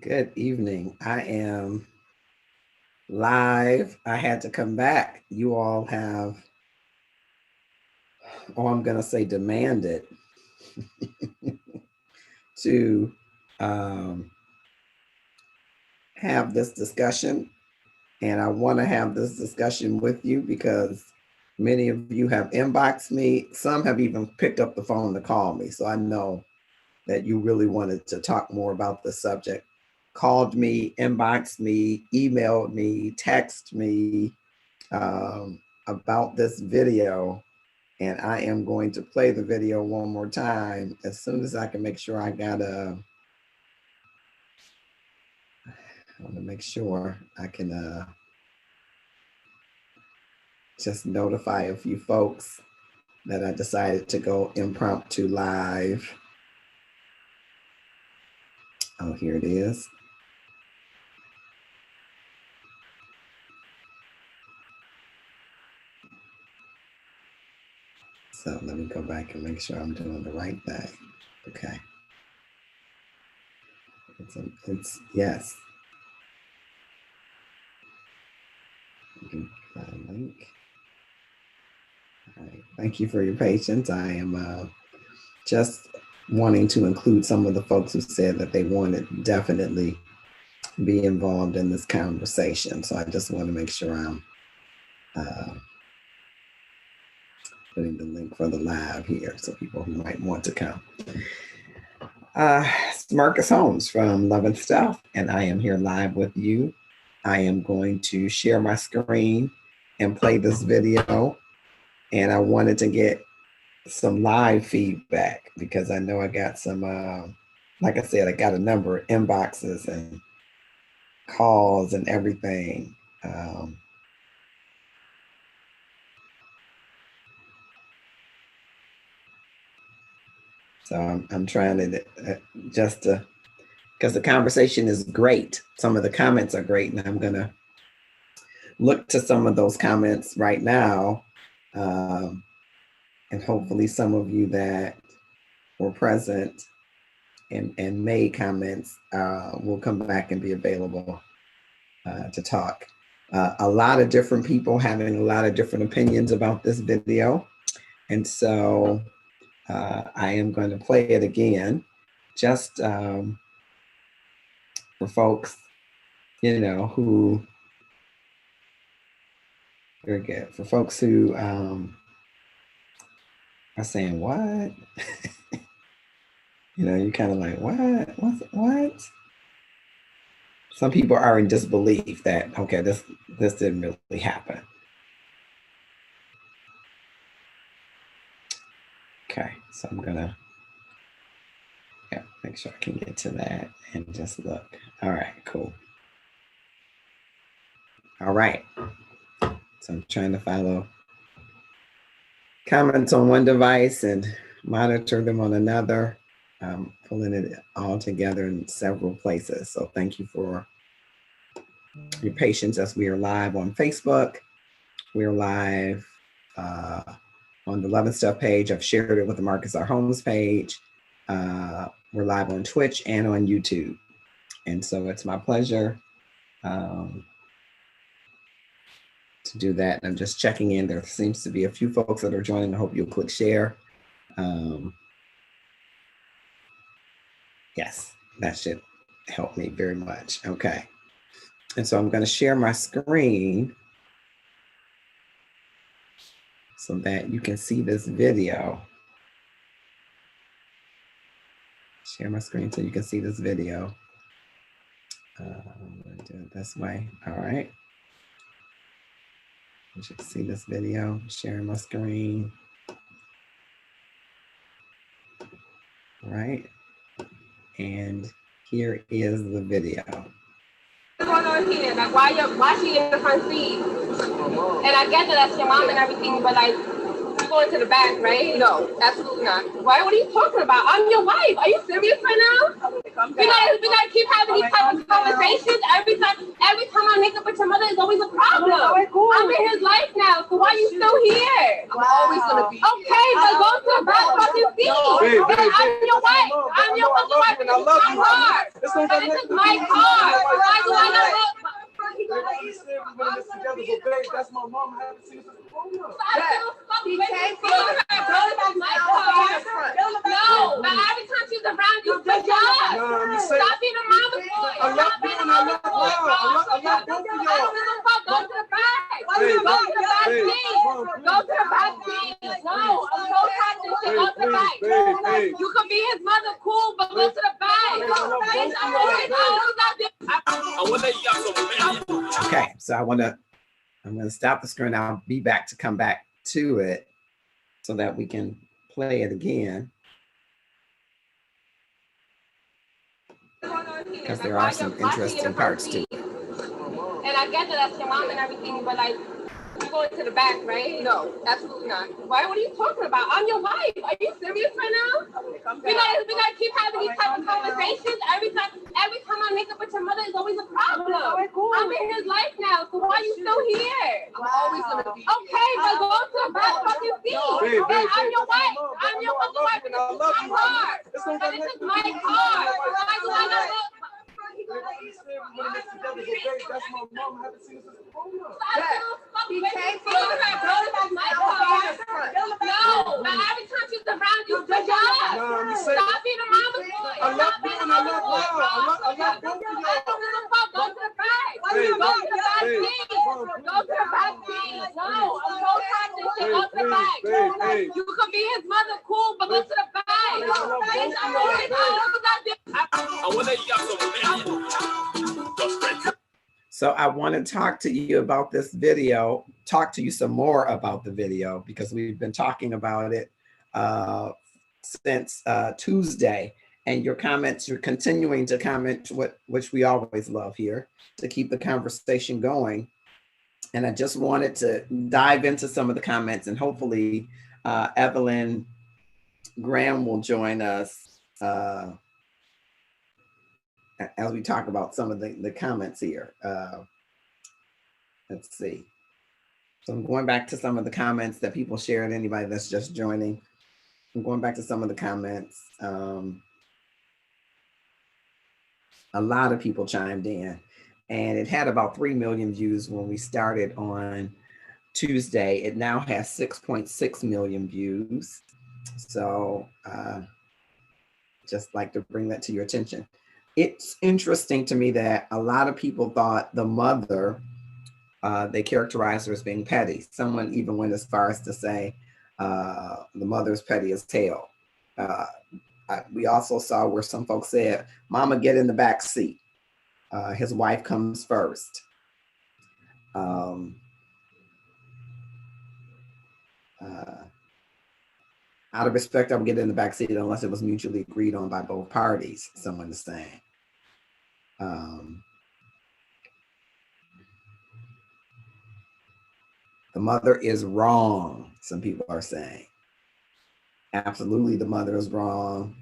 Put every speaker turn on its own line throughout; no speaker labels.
Good evening. I am live. I had to come back. You all have, I'm going to say demanded to um, have this discussion. And I want to have this discussion with you because many of you have inboxed me. Some have even picked up the phone to call me. So I know that you really wanted to talk more about the subject. Called me, inboxed me, emailed me, texted me about this video. And I am going to play the video one more time as soon as I can make sure I want to make sure I can just notify a few folks that I decided to go impromptu live. Oh, here it is. So let me go back and make sure I'm doing the right thing. Okay. It's yes. You can find a link. All right. Thank you for your patience. I am just wanting to include some of the folks who said that they wanted definitely be involved in this conversation. So I just want to make sure I'm putting the link for the live here so people who might want to come. It's Marcus Holmes from Love and Stuff, and I am here live with you. I am going to share my screen and play this video. And I wanted to get some live feedback because I know I got some, like I said, I got a number of inboxes and calls and everything. So I'm trying to just to, because the conversation is great. Some of the comments are great, and I'm gonna look to some of those comments right now. And hopefully some of you that were present and made comments will come back and be available to talk. A lot of different people having a lot of different opinions about this video. And so I am going to play it again, just for folks, you know, who, very good, for folks who are saying, what? You know, you're kind of like, what? Some people are in disbelief that, okay, this didn't really happen. Okay, so I'm gonna make sure I can get to that and just look. All right, cool. All right, so I'm trying to follow comments on one device and monitor them on another. I'm pulling it all together in several places. So thank you for your patience as we are live on Facebook. We're live on the Love and Stuff page. I've shared it with the Marcus R. Holmes page. We're live on Twitch and on YouTube. And so it's my pleasure to do that. And I'm just checking in. There seems to be a few folks that are joining. I hope you'll click share. Yes, that should help me very much. Okay. And so I'm going to share my screen so that you can see this video. Share my screen so you can see this video. I'm going to do it this way. All right. You should see this video. Sharing my screen. All right. And here is the video.
What's going on here? Like, why she in the front seat? And I get that that's your mom and everything, but like, you're going to the back, right? No, absolutely not. Why? What are you talking about? I'm your wife. Are you serious right now? We gotta keep having these type of conversations. Every time I make up with your mother, is always a problem. I'm in his life now, so why are you still here?
I'm always gonna be
okay, but go to the back. fucking feet. I'm your wife. I'm your fucking wife. This is my car. This is my car. Why do I not look?
That's my mom. I haven't seen since before.
He came from my car. No, but every time she's around, you pick up. Stop being a mama boy.
I love you and I love her. I love both of y'all.
Go to the back. Go to the back seat. Go to the back seat. No, I'm so tired of this shit. Go to the back. You can be his mother, cool, but go to the back.
Okay, so I'm gonna stop the screen. I'll be back to come back to it so that we can play it again. Because there are some interesting parts to it.
And I get that that's your mom and everything, but like, you going to the back, right? No, absolutely not. Why? What are you talking about? I'm your wife. Are you serious right now? We gotta keep having these type of conversations. Every time I make up with your mother, it's always a problem. I'm in his life now, so why are you still here?
I'm always gonna be.
Okay, but go to the back fucking seat. I'm your wife. I'm your fucking wife. This is my car. This is my car. Why do I not look?
That's my mom. I haven't seen since before.
He came from my car. No, but every time she's around, you pick up. Stop being a mama boy.
I love you and I love her. I love both of y'all.
Go to the back. Go to the back seat. Go to the back seat. No, I'm so tired of this shit. Go to the back. You can be his mother, cool, but go to the back.
So I want to talk to you about this video, talk to you some more about the video, because we've been talking about it since Tuesday, and your comments, you're continuing to comment, which we always love here, to keep the conversation going. And I just wanted to dive into some of the comments, and hopefully Evelyn Graham will join us as we talk about some of the comments here. Let's see. So I'm going back to some of the comments that people shared, anybody that's just joining. I'm going back to some of the comments. A lot of people chimed in, and it had about 3 million views when we started on Tuesday. It now has 6.6 million views. So just like to bring that to your attention. It's interesting to me that a lot of people thought the mother, they characterized her as being petty. Someone even went as far as to say the mother's petty as hell. We also saw where some folks said, "Mama, get in the back seat. His wife comes first." Out of respect, I would get in the back seat unless it was mutually agreed on by both parties, someone is saying. The mother is wrong, some people are saying. Absolutely, the mother is wrong.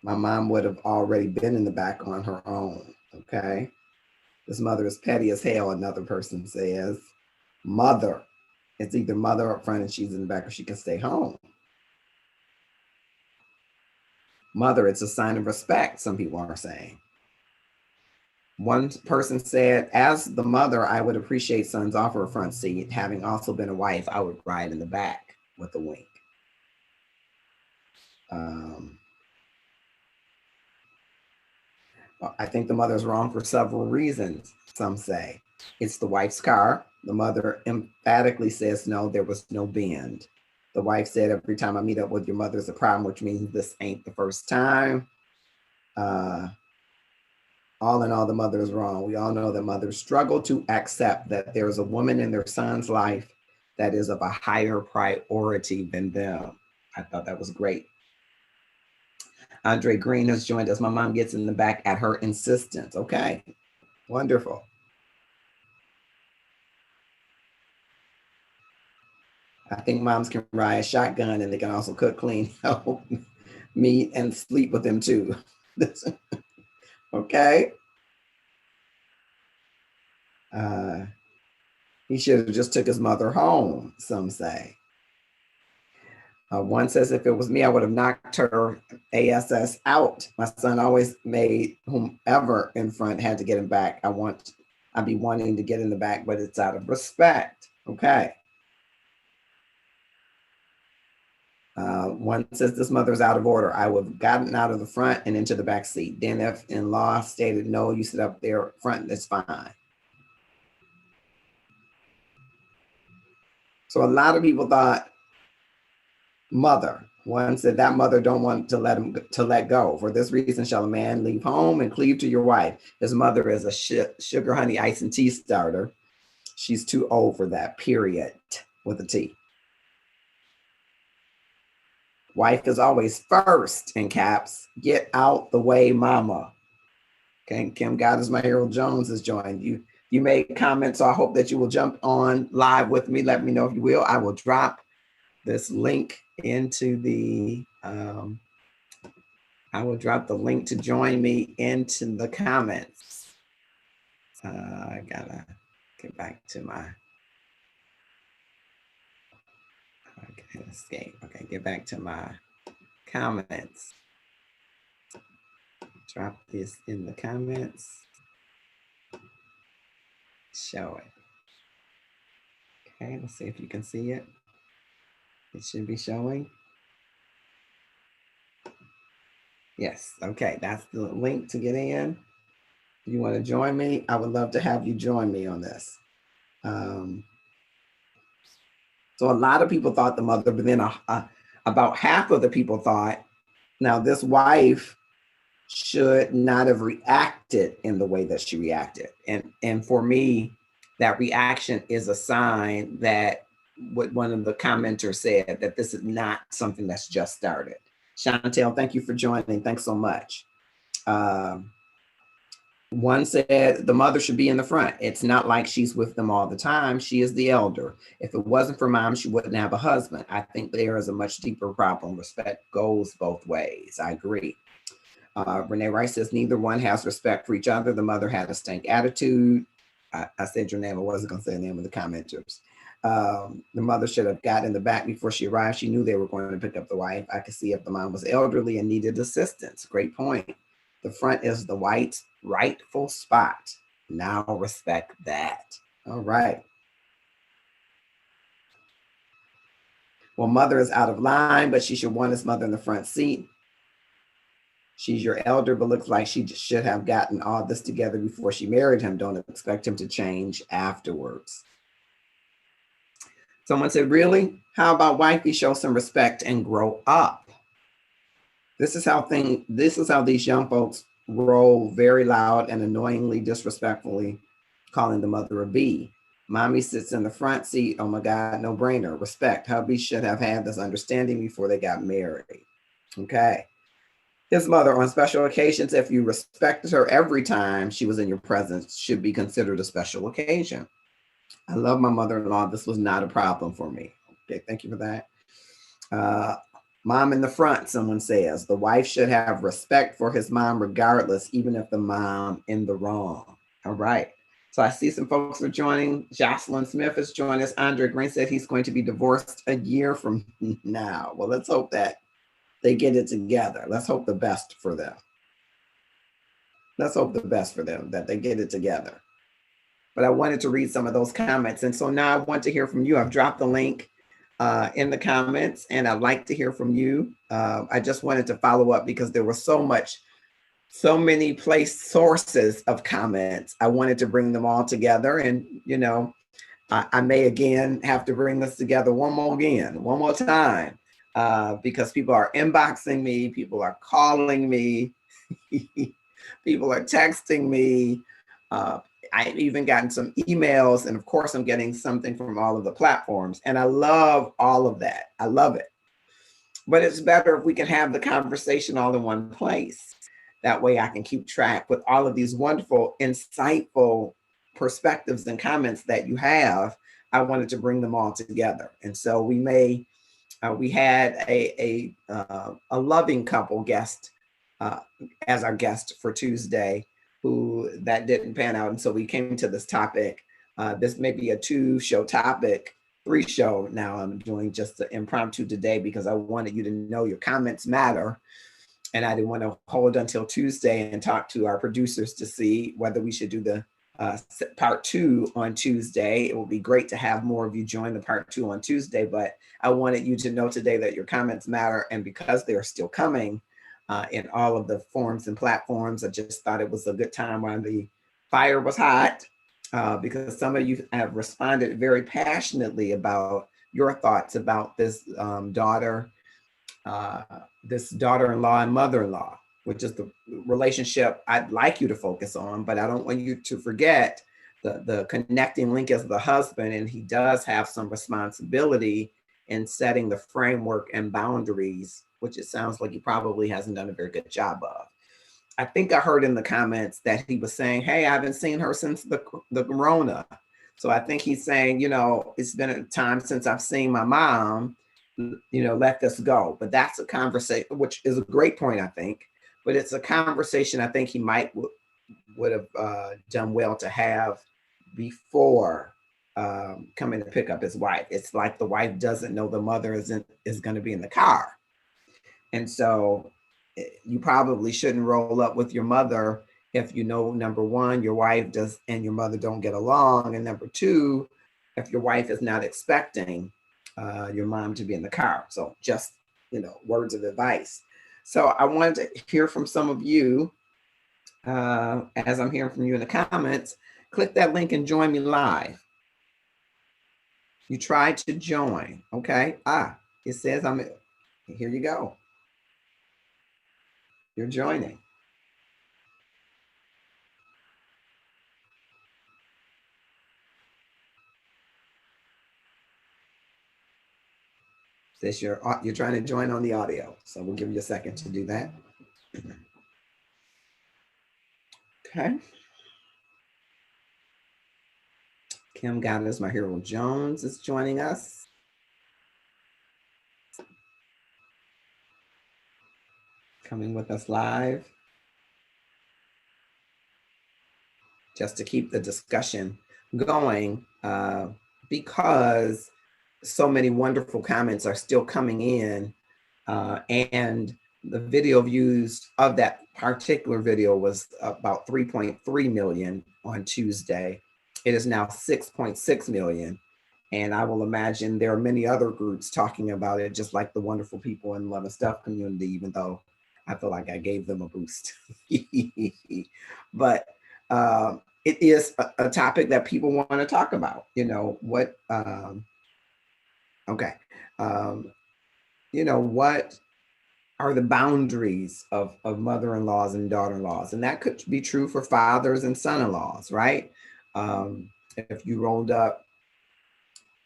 My mom would have already been in the back on her own, okay? This mother is petty as hell, another person says. Mother, it's either mother up front and she's in the back, or she can stay home. Mother, it's a sign of respect, some people are saying. One person said, as the mother, I would appreciate son's offer a front seat. Having also been a wife, I would ride in the back with a wink. I think the mother's wrong for several reasons, some say. It's the wife's car. The mother emphatically says, no, there was no bend. The wife said, every time I meet up with your mother is a problem, which means this ain't the first time. All in all, the mother is wrong. We all know that mothers struggle to accept that there is a woman in their son's life that is of a higher priority than them. I thought that was great. Andre Green has joined us. My mom gets in the back at her insistence. Okay, wonderful. I think moms can ride a shotgun and they can also cook, clean, help, meat, and sleep with them too. Okay. He should have just took his mother home, some say. One says, if it was me, I would have knocked her ass out. My son always made whomever in front had to get him back. I'd be wanting to get in the back, but it's out of respect. Okay. One says, this mother's out of order. I would have gotten out of the front and into the back seat. Then if in-law stated, no, you sit up there front, that's fine. So a lot of people thought mother. One said that mother don't want to let go. For this reason shall a man leave home and cleave to your wife. His mother is a sugar, honey, ice, and tea starter. She's too old for that, period, with a T. Wife is always first, in caps. Get out the way, mama. Okay, Kim God is my hero Jones has joined you. You made comments, so I hope that you will jump on live with me. Let me know if you will. I will drop this link into the, I will drop the link to join me into the comments. I gotta get back to my, okay, escape. Okay, get back to my comments. Drop this in the comments. Show it. Okay, let's see if you can see it. It should be showing. Yes, okay, that's the link to get in. If you want to join me, I would love to have you join me on this. So a lot of people thought the mother, but then about half of the people thought, now this wife should not have reacted in the way that she reacted. And for me, that reaction is a sign that what one of the commenters said, that this is not something that's just started. Chantel, thank you for joining. Thanks so much. One said the mother should be in the front. It's not like she's with them all the time. She is the elder. If it wasn't for mom, she wouldn't have a husband. I think there is a much deeper problem. Respect goes both ways. I agree. Renee Rice says neither one has respect for each other. The mother had a stank attitude. I said your name. I wasn't going to say the name of the commenters. The mother should have got in the back before she arrived. She knew they were going to pick up the wife. I could see if the mom was elderly and needed assistance. Great point. The front is the wife's rightful spot. Now respect that. All right. Well, mother is out of line, but she should want his mother in the front seat. She's your elder, but looks like she should have gotten all this together before she married him. Don't expect him to change afterwards. Someone said, really? How about wifey show some respect and grow up? This is how these young folks roll, very loud and annoyingly disrespectfully, calling the mother a B. Mommy sits in the front seat. Oh my God, no brainer. Respect. Hubby should have had this understanding before they got married. Okay. His mother, on special occasions, if you respected her every time she was in your presence, should be considered a special occasion. I love my mother-in-law. This was not a problem for me. Okay, thank you for that. Mom in the front, someone says. The wife should have respect for his mom regardless, even if the mom in the wrong. All right. So I see some folks are joining. Jocelyn Smith is joining us. Andre Green said he's going to be divorced a year from now. Well, let's hope that they get it together. Let's hope the best for them. Let's hope the best for them, that they get it together. But I wanted to read some of those comments. And so now I want to hear from you. I've dropped the link in the comments and I'd like to hear from you. I just wanted to follow up because there was so many place sources of comments. I wanted to bring them all together and, you know, I may again have to bring this together one more time. Because people are inboxing me, people are calling me, people are texting me. I've even gotten some emails, and of course I'm getting something from all of the platforms, and I love all of that. I love it. But it's better if we can have the conversation all in one place. That way I can keep track with all of these wonderful, insightful perspectives and comments that you have. I wanted to bring them all together. And so we had a loving couple guest as our guest for Tuesday, who that didn't pan out. And so we came to this topic. This may be a 2-show topic 3 show now. I'm doing just the impromptu today because I wanted you to know your comments matter. And I didn't want to hold until Tuesday and talk to our producers to see whether we should do the part 2 on Tuesday. It will be great to have more of you join the part 2 on Tuesday, but I wanted you to know today that your comments matter. And because they're still coming in all of the forms and platforms, I just thought it was a good time when the fire was hot, because some of you have responded very passionately about your thoughts about this daughter-in-law and mother-in-law, which is the relationship I'd like you to focus on, but I don't want you to forget the connecting link as the husband, and he does have some responsibility in setting the framework and boundaries, which it sounds like he probably hasn't done a very good job of. I think I heard in the comments that he was saying, hey, I haven't seen her since the corona. So I think he's saying, you know, it's been a time since I've seen my mom, you know, let this go. But that's a conversation, which is a great point, I think. But it's a conversation I think he might would have done well to have before coming to pick up his wife. It's like the wife doesn't know the mother is going to be in the car. And so you probably shouldn't roll up with your mother if you know, number one, your wife does and your mother don't get along. And number two, if your wife is not expecting your mom to be in the car. So just, you know, words of advice. So I wanted to hear from some of you. As I'm hearing from you in the comments, click that link and join me live. You tried to join, okay? It says here you go. You're joining. Says you're trying to join on the audio. So we'll give you a second to do that. Okay. Kim Goddess, my hero Jones is joining us. Coming with us live. Just to keep the discussion going, because so many wonderful comments are still coming in, and the video views of that particular video was about 3.3 million on Tuesday. It is now 6.6 million. And I will imagine there are many other groups talking about it, just like the wonderful people in Love and Stuff community, even though I feel like I gave them a boost. But it is a topic that people want to talk about. You know, what, you know, what are the boundaries of mother-in-laws and daughter-in-laws? And that could be true for fathers and son-in-laws, right? If you rolled up,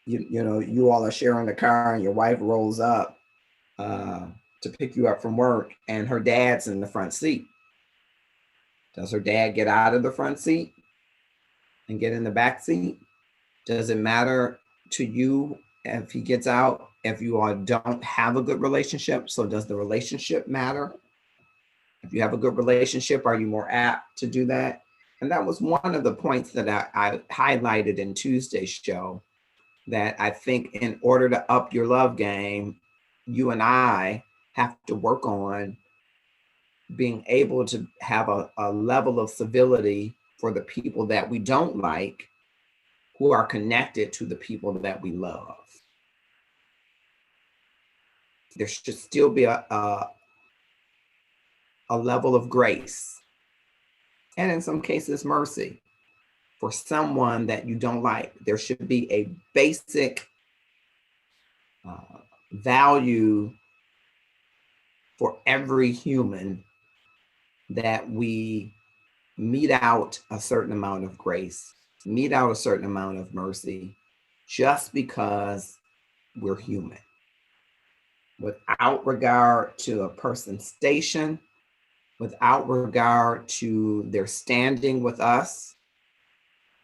you know, you all are sharing a car and your wife rolls up to pick you up from work and her dad's in the front seat. Does her dad get out of the front seat and get in the back seat? Does it matter to you if he gets out, if you all don't have a good relationship? So does the relationship matter? If you have a good relationship, are you more apt to do that? And that was one of the points that I highlighted in Tuesday's show, that I think in order to up your love game, you and I have to work on being able to have a level of civility for the people that we don't like, who are connected to the people that we love. There should still be a level of grace, and in some cases, mercy for someone that you don't like. There should be a basic value for every human, that we mete out a certain amount of grace, mete out a certain amount of mercy, just because we're human, without regard to a person's station, without regard to their standing with us,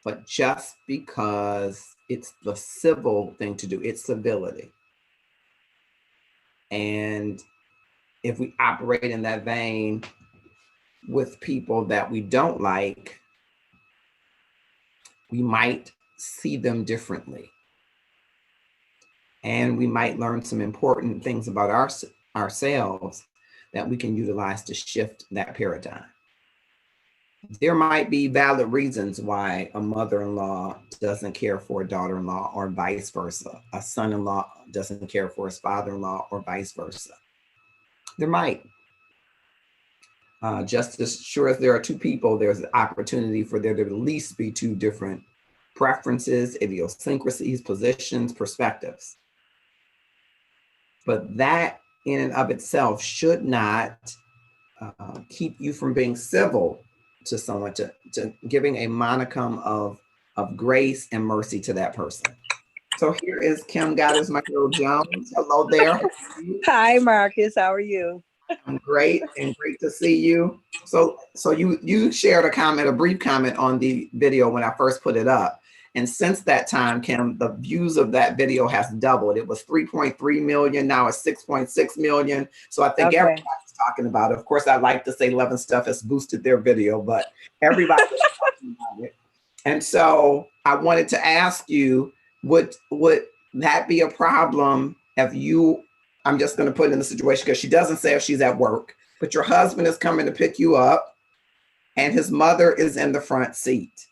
but just because it's the civil thing to do. It's civility. And if we operate in that vein with people that we don't like, we might see them differently. And we might learn some important things about ourselves that we can utilize to shift that paradigm. There might be valid reasons why a mother-in-law doesn't care for a daughter-in-law or vice versa. A son-in-law doesn't care for his father-in-law or vice versa. There might. Just as sure as there are two people, there's an opportunity for there to at least be two different preferences, idiosyncrasies, positions, perspectives. But that in and of itself should not keep you from being civil to someone, to giving a monicum of grace and mercy to that person. So here is Kim Goddess Michael Jones. Hello there.
Hi, Marcus. How are you?
I'm great, and great to see you. So you shared a brief comment on the video when I first put it up. And since that time, Kim, the views of that video has doubled. It was 3.3 million, now it's 6.6 million. So I think everybody's talking about it. Of course, I like to say Love and Stuff has boosted their video, but everybody's talking about it. And so I wanted to ask you, would that be a problem if you, I'm just going to put it in the situation because she doesn't say if she's at work, but your husband is coming to pick you up and his mother is in the front seat.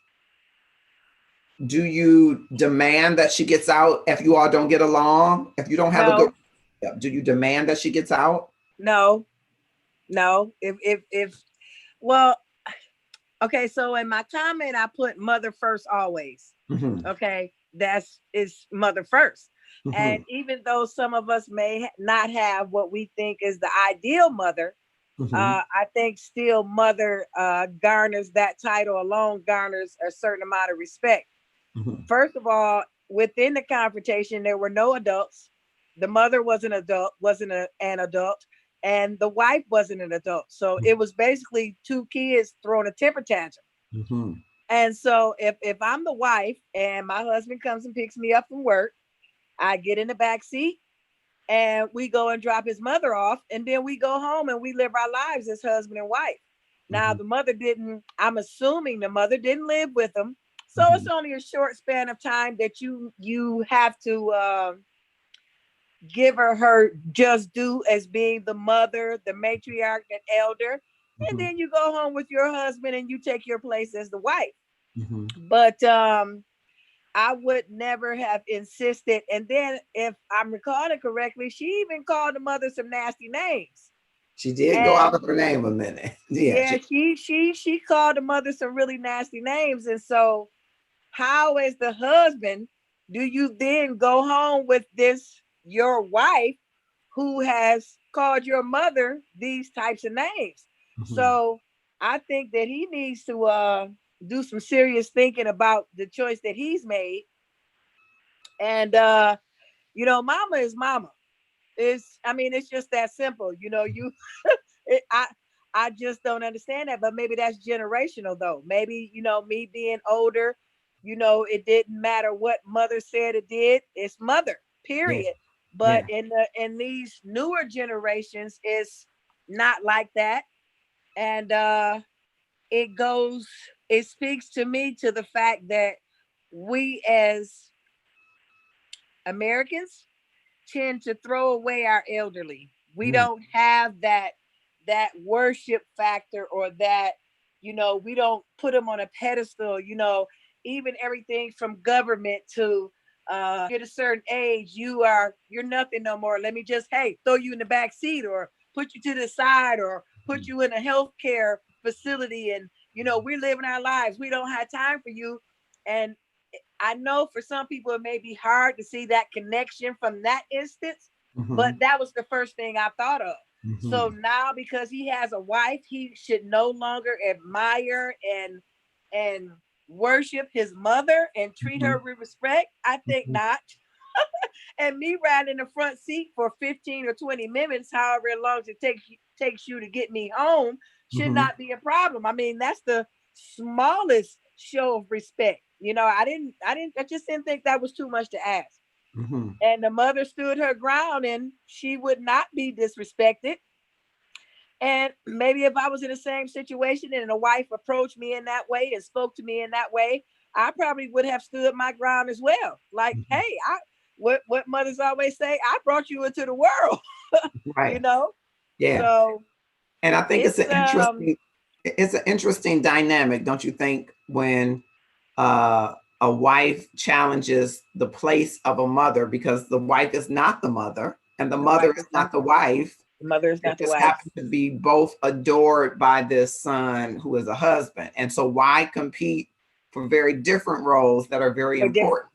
Do you demand that she gets out if you all don't get along? If you don't have a good, do you demand that she gets out?
No. Well, okay. So in my comment, I put mother first always. Mm-hmm. Okay. Is mother first. Mm-hmm. And even though some of us may not have what we think is the ideal mother, mm-hmm. I think still mother garners that title alone, garners a certain amount of respect. Mm-hmm. First of all, within the confrontation, there were no adults. The mother wasn't an adult, and the wife wasn't an adult. So mm-hmm. it was basically two kids throwing a temper tantrum. Mm-hmm. And so if I'm the wife and my husband comes and picks me up from work, I get in the back seat and we go and drop his mother off, and then we go home and we live our lives as husband and wife. Now, mm-hmm. the mother didn't, I'm assuming the mother didn't live with them. So mm-hmm. it's only a short span of time that you have to give her just due as being the mother, the matriarch, and elder. Mm-hmm. And then you go home with your husband and you take your place as the wife. Mm-hmm. But I would never have insisted. And then if I'm recalling correctly, she even called the mother some nasty names.
She did go out of her name a minute.
Yeah, she called the mother some really nasty names. And so how, as the husband, do you then go home with your wife who has called your mother these types of names? Mm-hmm. So I think that he needs to do some serious thinking about the choice that he's made. And mama is mama. It's just that simple. I just don't understand that, but maybe that's generational though. Maybe, me being older, it didn't matter what mother said it did. It's mother, period. Yeah. But in these newer generations, it's not like that. And it speaks to me to the fact that we as Americans tend to throw away our elderly. We don't have that worship factor, or that, we don't put them on a pedestal, even everything from government to at a certain age, you're nothing no more. Let me just, throw you in the back seat or put you to the side or put you in a healthcare facility. And, we're living our lives. We don't have time for you. And I know for some people, it may be hard to see that connection from that instance, mm-hmm. but that was the first thing I thought of. Mm-hmm. So now, because he has a wife, he should no longer admire and worship his mother and treat mm-hmm. her with respect. I think mm-hmm. not. And me riding in the front seat for 15 or 20 minutes, however long it takes you to get me home, should mm-hmm. not be a problem. I mean, that's the smallest show of respect. I just didn't think that was too much to ask. Mm-hmm. And the mother stood her ground, and she would not be disrespected. And maybe if I was in the same situation and a wife approached me in that way and spoke to me in that way, I probably would have stood my ground as well. Like, mm-hmm. hey, what mothers always say, I brought you into the world.
Right.
You know?
Yeah.
So
and I think it's an interesting dynamic, don't you think, when a wife challenges the place of a mother, because the wife is not the mother and the mother is not the wife.
The mother is not the wife.
Happen to be both adored by this son who is a husband. And so why compete for very different roles that are very important?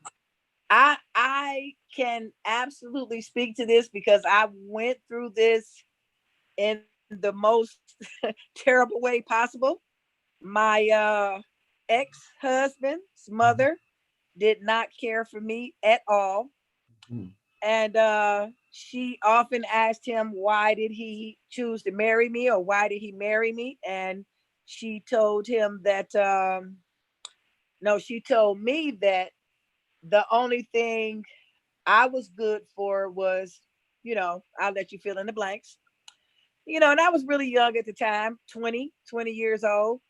I can absolutely speak to this because I went through this in the most terrible way possible. My ex-husband's mother did not care for me at all. Mm. And she often asked him, why did he choose to marry me, or why did he marry me? And she told him that, no, she told me that the only thing I was good for was, I'll let you fill in the blanks. And I was really young at the time, 20 years old.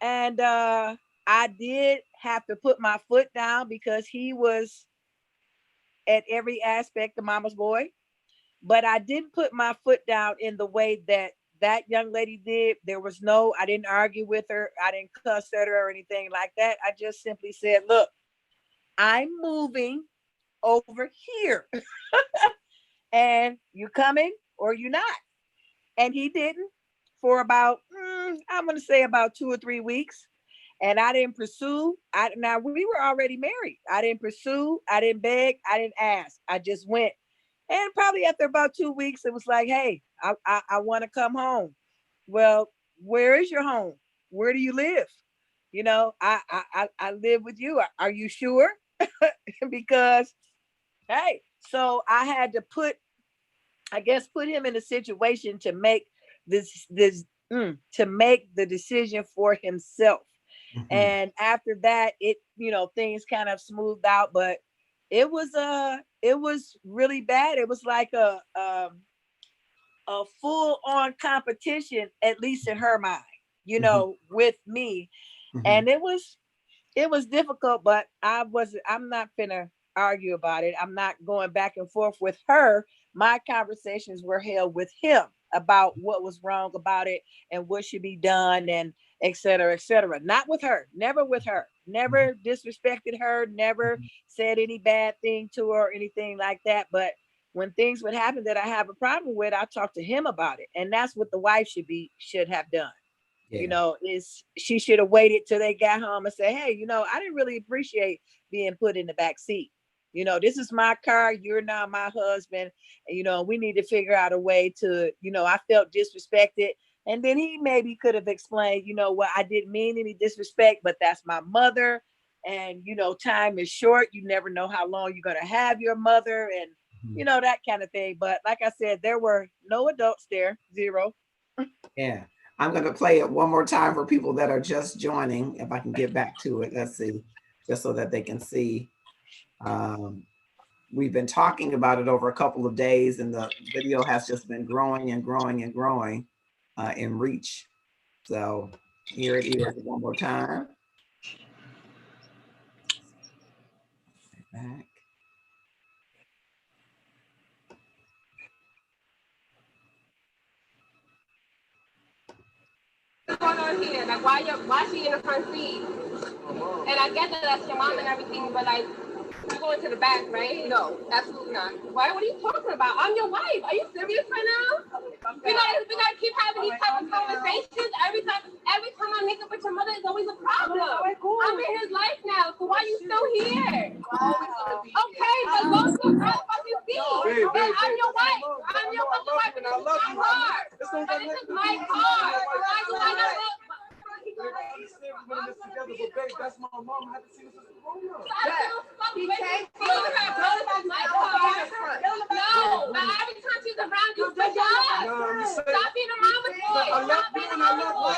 And I did have to put my foot down because he was at every aspect of mama's boy. But I didn't put my foot down in the way that young lady did. I didn't argue with her. I didn't cuss at her or anything like that. I just simply said, look, I'm moving over here. And you coming or you not? And he didn't for about, I'm going to say about 2 or 3 weeks. And I didn't pursue. Now we were already married. I didn't pursue. I didn't beg. I didn't ask. I just went. And probably after about 2 weeks, it was like, hey, I want to come home. Well, where is your home? Where do you live? I live with you. Are you sure? Because, hey, so I had to put him in a situation to make to make the decision for himself. Mm-hmm. And after that, things kind of smoothed out, but it was really bad. It was like a full on competition, at least in her mind, mm-hmm. with me. Mm-hmm. And it was difficult, but I'm not gonna argue about it. I'm not going back and forth with her. My conversations were held with him about what was wrong about it and what should be done, and et cetera, et cetera. Not with her, never with her, never disrespected her, never said any bad thing to her or anything like that. But when things would happen that I have a problem with, I talk to him about it. And that's what the wife should have done. Yeah. She should have waited till they got home and say, hey, I didn't really appreciate being put in the back seat. This is my car. You're now my husband. And, we need to figure out a way to, I felt disrespected. And then he maybe could have explained, what, I didn't mean any disrespect, but that's my mother. And, time is short. You never know how long you're going to have your mother and, that kind of thing. But like I said, there were no adults there, zero.
Yeah. I'm going to play it one more time for people that are just joining. If I can get back to it, let's see, just so that they can see. We've been talking about it over a couple of days, and the video has just been growing and growing and growing in reach. So here it is one more time. Back.
What's going on here? Like, why she in the front seat? And I get that that's your mom and everything, but like, you're going to the back, right? No, absolutely not. Why? What are you talking about? I'm your wife. Are you serious right now? We gotta keep having these type of conversations. Every time I make up with your mother, it's always a problem. I'm in his life now, so why are you still here? Okay, but go to the back of your seat. I'm your wife. I'm your fucking wife, and this is my car. And this is my car.
That's my mom. I had to see this as a grown-up.
He can't feel her. No, but every time she's around, you switch up. Stop being a mama's boy.
I love you and I love y'all.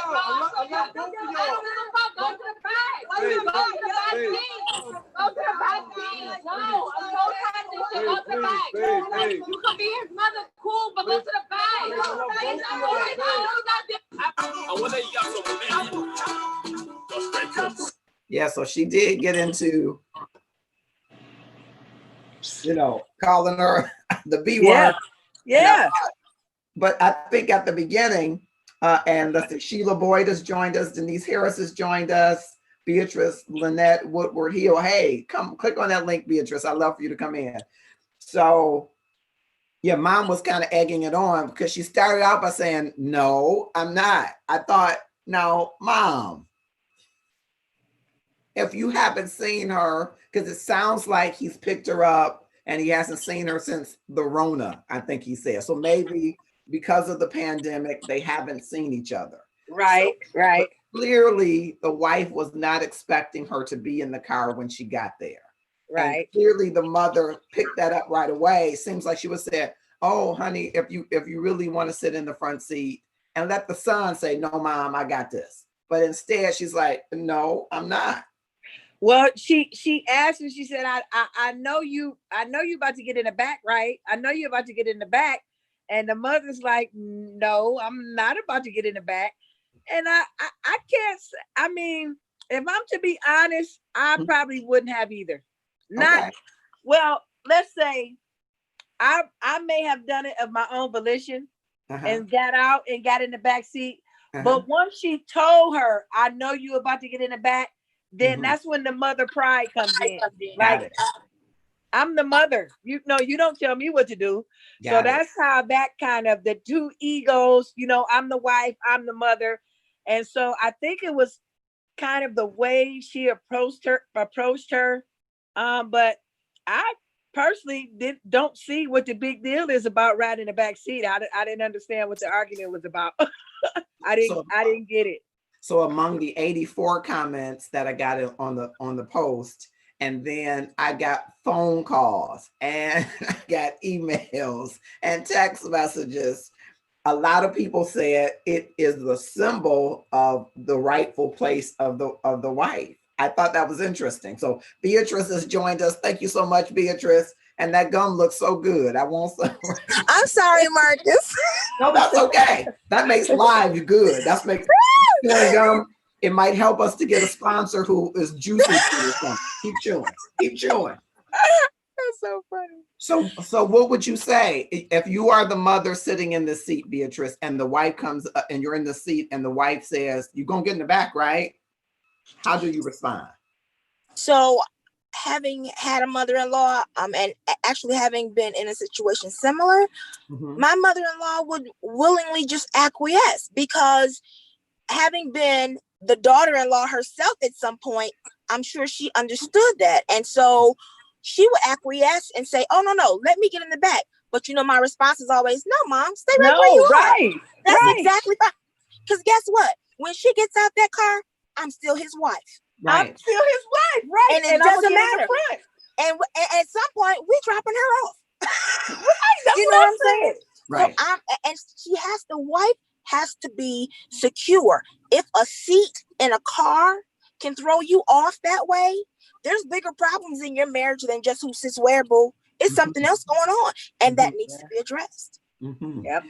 I love both of y'all.
Go to the back. Go to the back seat. Go to the back seat. No, I'm so tired of this shit. Go to the back. You can be his mother, cool, but go to the back.
Yeah, so she did get into calling her the B
Yeah.
word.
Yeah.
But I think at the beginning, and let's see, Sheila Boyd has joined us, Denise Harris has joined us, Beatrice Lynette Woodward Hill. Hey, come click on that link, Beatrice. I'd love for you to come in. So yeah, mom was kind of egging it on because she started out by saying, no, I'm not. I thought, no, mom, if you haven't seen her, because it sounds like he's picked her up and he hasn't seen her since the Rona, I think he said. So maybe because of the pandemic, they haven't seen each other.
Right, right.
Clearly, the wife was not expecting her to be in the car when she got there.
Right.
And clearly the mother picked that up right away. Seems like she was saying, oh, honey, if you really want to sit in the front seat, and let the son say, no, mom, I got this. But instead, she's like, no, I'm not.
Well, she asked and she said, I know you about to get in the back, right? I know you're about to get in the back. And the mother's like, no, I'm not about to get in the back. And I can't, I mean, if I'm to be honest, I probably wouldn't have either. Not, okay. Well, let's say I may have done it of my own volition and got out and got in the back seat. But once she told her, I know you about to get in the back, then that's when the mother pride comes in. Like, I'm the mother. You don't tell me what to do. So that's how that kind of the two egos, I'm the wife, I'm the mother. And so I think it was kind of the way she approached her. But I personally don't see what the big deal is about riding in the back seat. I didn't understand what the argument was about. I didn't get it.
So among the 84 comments that I got on the post, and then I got phone calls and I got emails and text messages, a lot of people said it is the symbol of the rightful place of the wife. I thought that was interesting. So Beatrice has joined us. Thank you so much, Beatrice. And that gum looks so good. I want some.
I'm sorry, Marcus.
No, that's okay. That makes live good. That's makes gum. It might help us to get a sponsor who is juicy. Keep chewing. Keep chewing.
That's so funny.
So what would you say if you are the mother sitting in the seat, Beatrice, and the wife comes up and you're in the seat and the wife says, you're going to get in the back, right? How do you respond?
So having had a mother-in-law and actually having been in a situation similar, my mother-in-law would willingly just acquiesce, because having been the daughter-in-law herself at some point, I'm sure she understood that. And so she would acquiesce and say, oh, no, let me get in the back. But my response is always, no, mom, stay right where you are. That's exactly right. Because guess what? When she gets out that car, I'm still his wife.
Right.
I'm still his wife, right?
And it doesn't matter. And at some point, we dropping her off.
Right. That's
what I'm saying?
Right.
So the wife has to be secure. If a seat in a car can throw you off that way, there's bigger problems in your marriage than just who sits where, boo. It's something else going on, and that needs to be addressed.
Yep.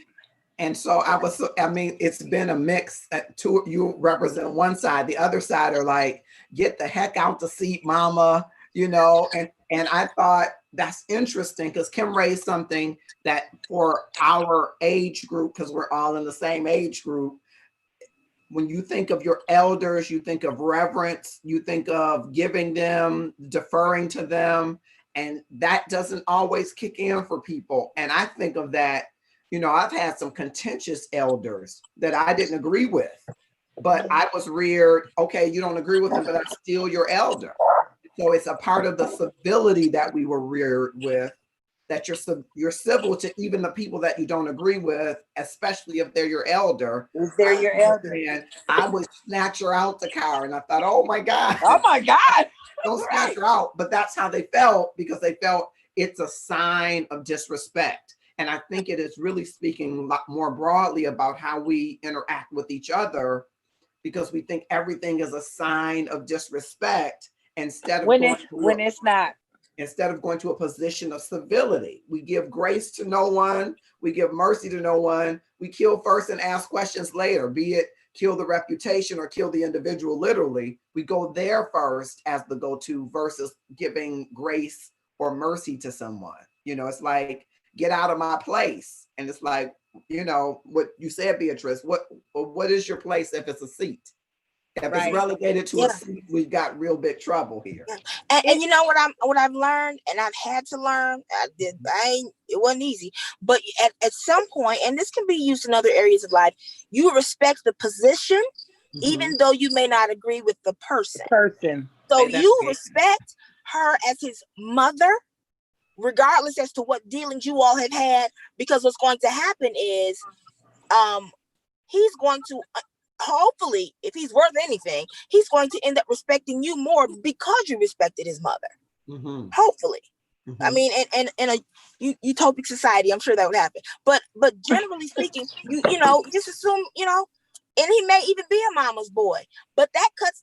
And so it's been a mix. You represent one side, the other side are like, get the heck out the seat, mama, and I thought that's interesting because Kim raised something that for our age group, because we're all in the same age group, when you think of your elders, you think of reverence, you think of giving them, deferring to them, and that doesn't always kick in for people. And I think of that, I've had some contentious elders that I didn't agree with, but I was reared, okay, you don't agree with them, but I'm still your elder. So it's a part of the civility that we were reared with, that you're civil to even the people that you don't agree with, especially if they're your elder.
If they're your elder.
And I would snatch her out the car, and I thought, oh my God.
Oh my God.
Don't snatch her out. But that's how they felt, because they felt it's a sign of disrespect. And I think it is really speaking more broadly about how we interact with each other, because we think everything is a sign of disrespect instead of
when it's not.
Instead of going to a position of civility. We give grace to no one. We give mercy to no one. We kill first and ask questions later, be it kill the reputation or kill the individual literally. We go there first as the go-to versus giving grace or mercy to someone. It's like, get out of my place. And it's like, what you said, Beatrice, what is your place if it's a seat? If it's relegated to a seat, we've got real big trouble here.
Yeah. And you know what I've learned, and I've had to learn. It wasn't easy, but at some point, and this can be used in other areas of life, you respect the position, even though you may not agree with the person. So you respect her as his mother, regardless as to what dealings you all have had, because what's going to happen is, he's going to. Hopefully, if he's worth anything, he's going to end up respecting you more because you respected his mother. Hopefully. I mean, in a utopic society, I'm sure that would happen. But generally speaking, you know, just assume, you know, and he may even be a mama's boy, but that cuts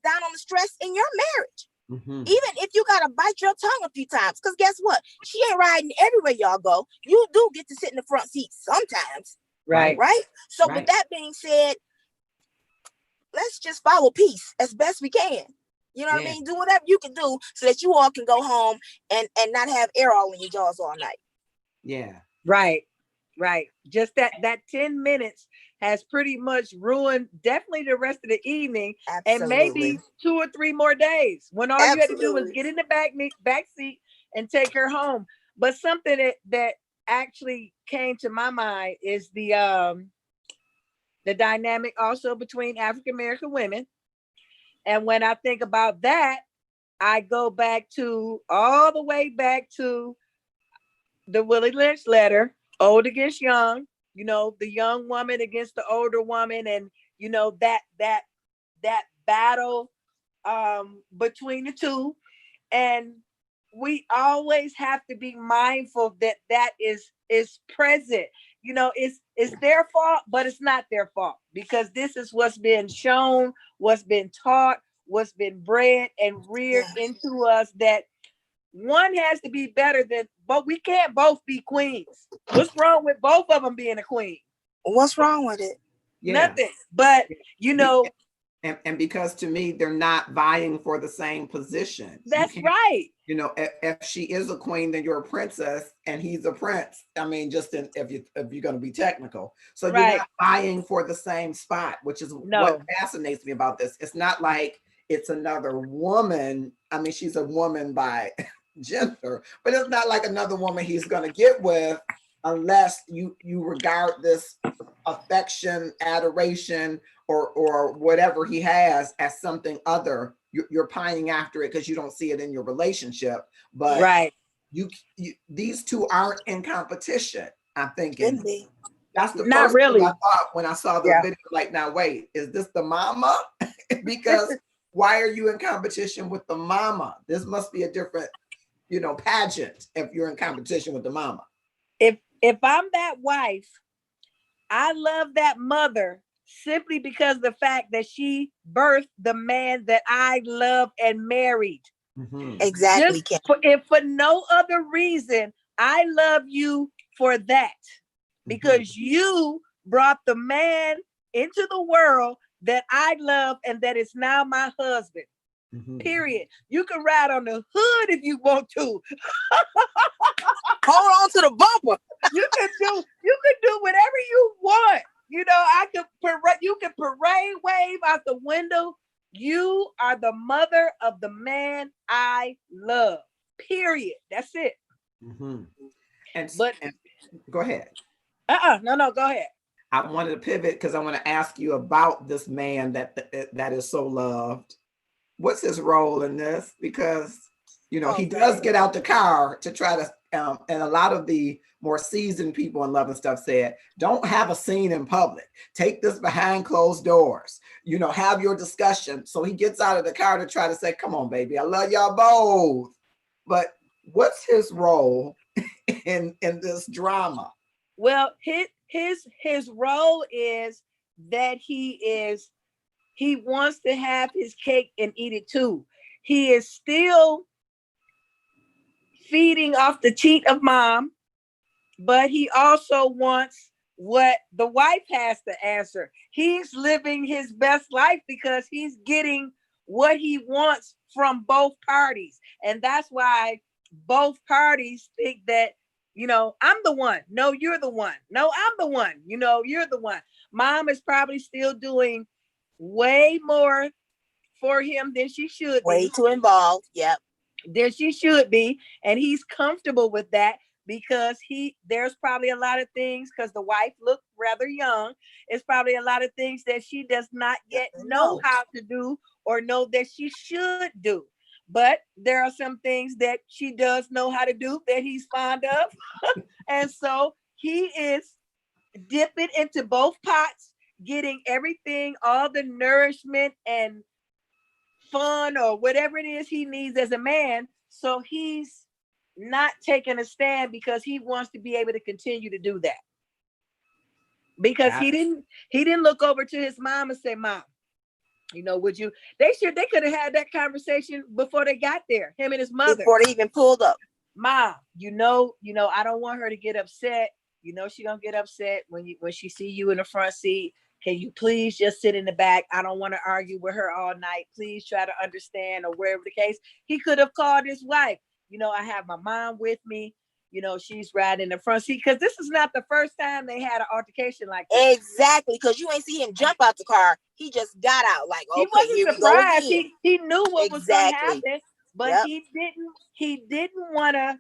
down on the stress in your marriage. Even if you gotta bite your tongue a few times, because guess what? She ain't riding everywhere y'all go. You do get to sit in the front seat sometimes. Right. So with that being said, let's just follow peace as best we can. You know what I mean? Do whatever you can do so that you all can go home and not have air all in your jaws all night.
Yeah. Right. Just that 10 minutes has pretty much ruined definitely the rest of the evening. Absolutely. And maybe 2 or 3 more days when all you had to do was get in the back seat and take her home. But something that actually came to my mind is the dynamic also between African American women. And when I think about that, I go all the way back to the Willie Lynch letter, old against young, you know, the young woman against the older woman. And, you know, that battle between the two. And we always have to be mindful that is present. You know, it's their fault, but it's not their fault, because this is what's been shown, what's been taught, what's been bred and reared into us, that one has to be better than, but we can't both be queens. What's wrong with both of them being a queen?
What's wrong with it?
Nothing. But, you know,
and because to me, they're not vying for the same position.
That's right.
You know, if she is a queen, then you're a princess and he's a prince. I mean, just if you're going to be technical. So you're not vying for the same spot, which is what fascinates me about this. It's not like it's another woman. I mean, she's a woman by gender, but it's not like another woman he's going to get with unless you regard this affection, adoration, or whatever he has as something other. You're pining after it because you don't see it in your relationship. But you these two aren't in competition. I'm thinking that's the first thing I thought when I saw the video. Like, now wait, is this the mama? Because why are you in competition with the mama? This must be a different, you know, pageant if you're in competition with the mama.
If I'm that wife, I love that mother simply because of the fact that she birthed the man that I love and married.
Exactly.
If for no other reason, I love you for that, because you brought the man into the world that I love and that is now my husband. Period. You can ride on the hood if you want to.
Hold on to the bumper.
You can do whatever you want. You know, you can parade wave out the window. You are the mother of the man I love. Period. That's it.
And go ahead.
No, go ahead.
I wanted to pivot because I want to ask you about this man that is so loved. What's his role in this? Because, you know, he does get out the car to try to, and a lot of the more seasoned people in Love and Stuff said, don't have a scene in public. Take this behind closed doors. You know, have your discussion. So he gets out of the car to try to say, come on, baby, I love y'all both. But what's his role in this drama?
Well, his role is that he wants to have his cake and eat it too. He is still feeding off the teat of mom, but he also wants what the wife has to answer. He's living his best life because he's getting what he wants from both parties. And that's why both parties think that, you know, I'm the one. No, you're the one. No, I'm the one. You know, you're the one. Mom is probably still doing way more for him than she should be.
Way too involved. Yep.
Than she should be. And he's comfortable with that because there's probably a lot of things, because the wife looked rather young. It's probably a lot of things that she does not yet know how to do or know that she should do. But there are some things that she does know how to do that he's fond of. And so he is dipping into both pots, getting everything, all the nourishment and fun or whatever it is he needs as a man. So he's not taking a stand because he wants to be able to continue to do that. Because he didn't look over to his mom and say, Mom, you know, would you, they could have had that conversation before they got there, him and his mother.
Before they even pulled up.
Mom, you know, I don't want her to get upset. You know, she gonna get upset when she see you in the front seat. Can you please just sit in the back? I don't want to argue with her all night. Please try to understand, or wherever the case. He could have called his wife. You know, I have my mom with me. You know, she's riding in the front seat, because this is not the first time they had an altercation like this.
Exactly, because you ain't see him jump out the car. He just got out like, okay,
he wasn't surprised. He knew what was going to happen, but he didn't want to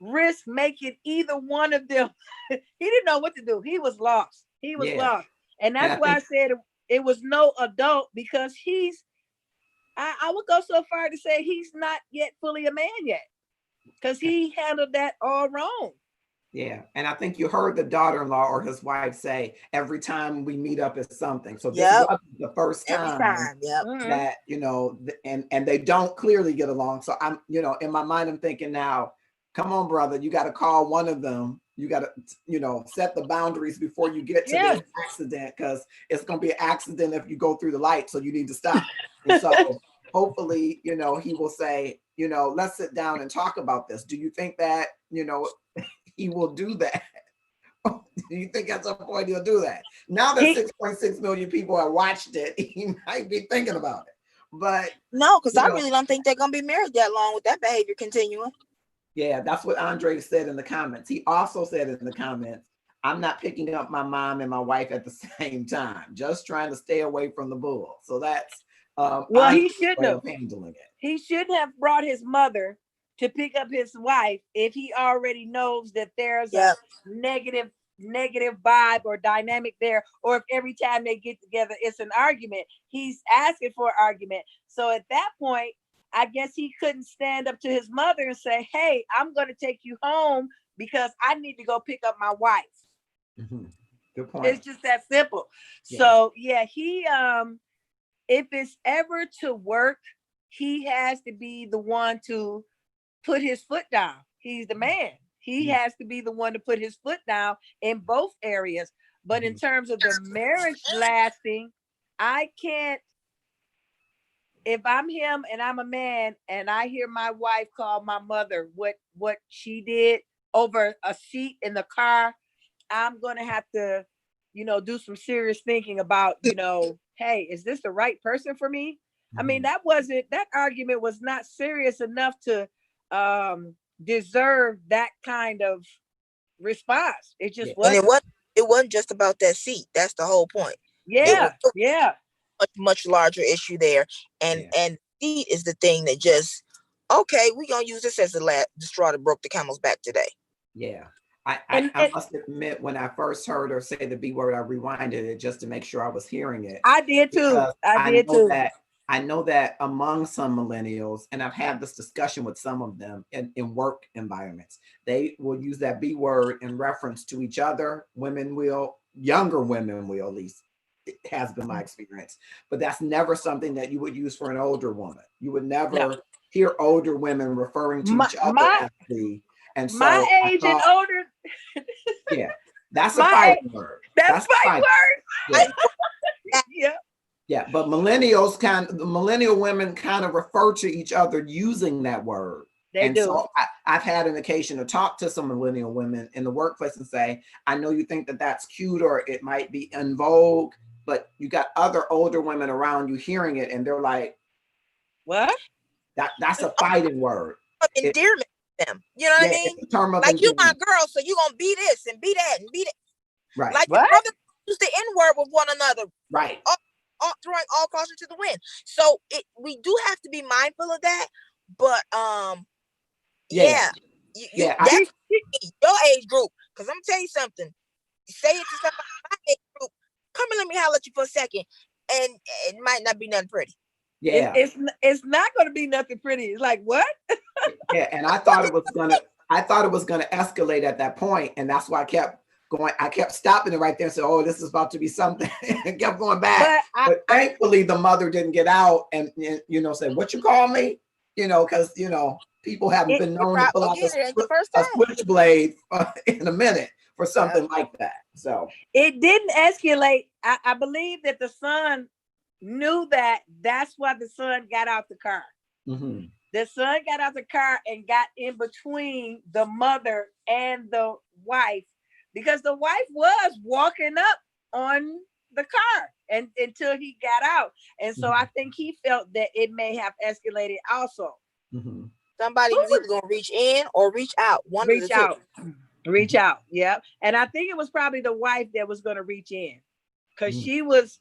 risk making either one of them. He didn't know what to do. He was lost. He was lost. And that's why I said it was no adult, because I would go so far to say he's not yet fully a man yet, because he handled that all wrong.
Yeah. And I think you heard the daughter-in-law or his wife say, every time we meet up is something. So this wasn't the first time, that, you know, and they don't clearly get along. So I'm, you know, in my mind, I'm thinking now, come on, brother, you got to call one of them. You got to, you know, set the boundaries before you get to this accident, because it's going to be an accident if you go through the light. So you need to stop. And so hopefully, you know, he will say, you know, let's sit down and talk about this. Do you think that, you know, he will do that? Do you think at some point he'll do that? Now that 6.6 million people have watched it, he might be thinking about it. But
no, because I really don't think they're going to be married that long with that behavior continuing.
Yeah, that's what Andre said in the comments. He also said in the comments, I'm not picking up my mom and my wife at the same time, just trying to stay away from the bull. So that's
well, he shouldn't have
handling it.
He shouldn't have brought his mother to pick up his wife if he already knows that there's a negative vibe or dynamic there, or if every time they get together it's an argument. He's asking for an argument. So at that point, I guess he couldn't stand up to his mother and say, hey, I'm going to take you home because I need to go pick up my wife.
Mm-hmm. Good point.
It's just that simple. Yeah. So yeah, he if it's ever to work, he has to be the one to put his foot down. He's the man. He has to be the one to put his foot down in both areas. But in terms of the marriage lasting, I can't. If I'm him and I'm a man and I hear my wife call my mother what she did over a seat in the car, I'm going to have to, you know, do some serious thinking about, you know, hey, is this the right person for me? I mean, that argument was not serious enough to deserve that kind of response. It just wasn't.
And it wasn't just about that seat. That's the whole point.
Yeah.
Much larger issue there, and seat is the thing that just, okay, we're gonna use this as the straw that broke the camel's back today.
Yeah, I must admit, when I first heard her say the B word, I rewinded it just to make sure I was hearing it.
I did too.
I know that among some millennials, and I've had this discussion with some of them in work environments, they will use that B word in reference to each other. Younger women will, at least. It has been my experience, but that's never something that you would use for an older woman. You would never hear older women referring to each other as the, and so
my age and older.
Yeah, that's a fighting word.
That's a fighting word.
Yeah, but the millennial women kind of refer to each other using that word.
They do.
So I've had an occasion to talk to some millennial women in the workplace and say, I know you think that that's cute or it might be in vogue, but you got other older women around you hearing it and they're like,
what?
That's a fighting word.
of endearment to them. You know what I mean?
It's a term of
like you my
endearment.
girl, so you gonna be this and be that and be that.
Right.
Like your brother use the N-word with one another.
Right.
Throwing all caution to the wind. So we do have to be mindful of that. But that's your age group. Because I'm gonna tell you something. Say it to somebody in my age group. Come and let me holler at you for a second. And it might not be nothing pretty.
Yeah.
It's not gonna be nothing pretty. It's like what?
Yeah, and I thought it was gonna escalate at that point, and that's why I kept stopping it right there and said, oh, this is about to be something, and kept going back. But thankfully the mother didn't get out and say, what you call me? Because people haven't been known to pull out a switchblade in a minute for something like that. So
it didn't escalate. I believe that the son knew that's why the son got out the car.
Mm-hmm.
The son got out the car and got in between the mother and the wife, because the wife was walking up on the car and until he got out. And so I think he felt that it may have escalated also.
Mm-hmm.
Somebody was either gonna reach in or reach out.
Reach out. Yeah. And I think it was probably the wife that was gonna reach in, because she was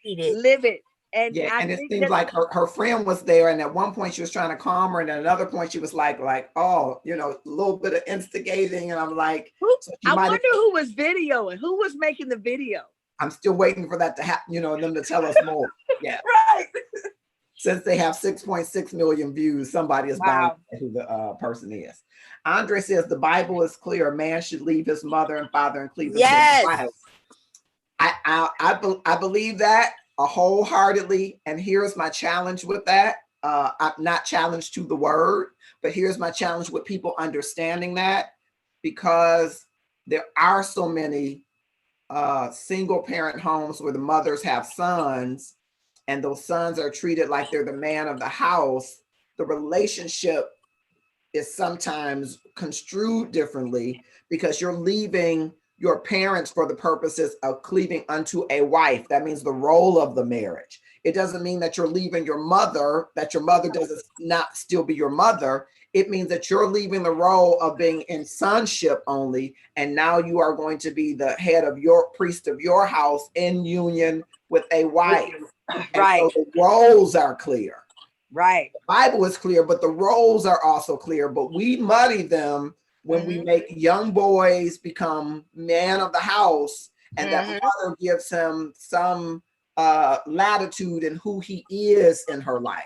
livid. And
it seems like her friend was there, and at one point she was trying to calm her, and at another point she was like, oh, a little bit of instigating, and I'm like,
I wonder who was videoing, who was making the video.
I'm still waiting for that to happen, them to tell us more. Yeah.
Right.
Since they have 6.6 million views, somebody is bound to know who the person is. Andre says the Bible is clear: a man should leave his mother and father and cleave to his wife. I believe that wholeheartedly, and here's my challenge with that. I'm not challenged to the word, but here's my challenge with people understanding that, because there are so many single parent homes where the mothers have sons, and those sons are treated like they're the man of the house. The relationship is sometimes construed differently because you're leaving your parents for the purposes of cleaving unto a wife. That means the role of the marriage. It doesn't mean that you're leaving your mother, that your mother doesn't not still be your mother. It means that you're leaving the role of being in sonship only, and now you are going to be the head of your priest of your house in union with a wife. Right. So the roles are clear.
Right.
The Bible is clear, but the roles are also clear, but we muddy them when we make young boys become man of the house, and that mother gives him some latitude in who he is in her life.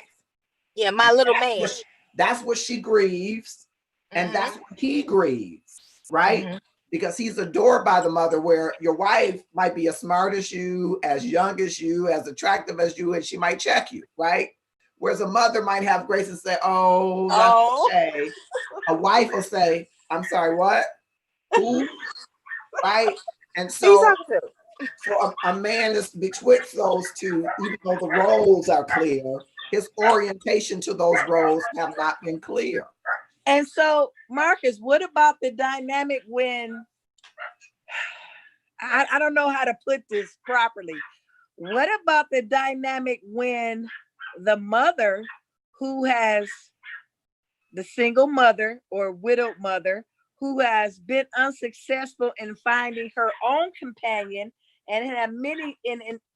Yeah, my little man.
That's what she grieves, and that's what he grieves, right? Because he's adored by the mother, where your wife might be as smart as you, as young as you, as attractive as you, and she might check you, right? Whereas a mother might have grace and say, oh, that's okay. A wife will say, I'm sorry, what? Who? Right? And so a man is betwixt those two, even though the roles are clear, his orientation to those roles have not been clear.
And so, Marcus, what about the dynamic when, I don't know how to put this properly. What about the dynamic when the mother who has the single mother or widowed mother who has been unsuccessful in finding her own companion and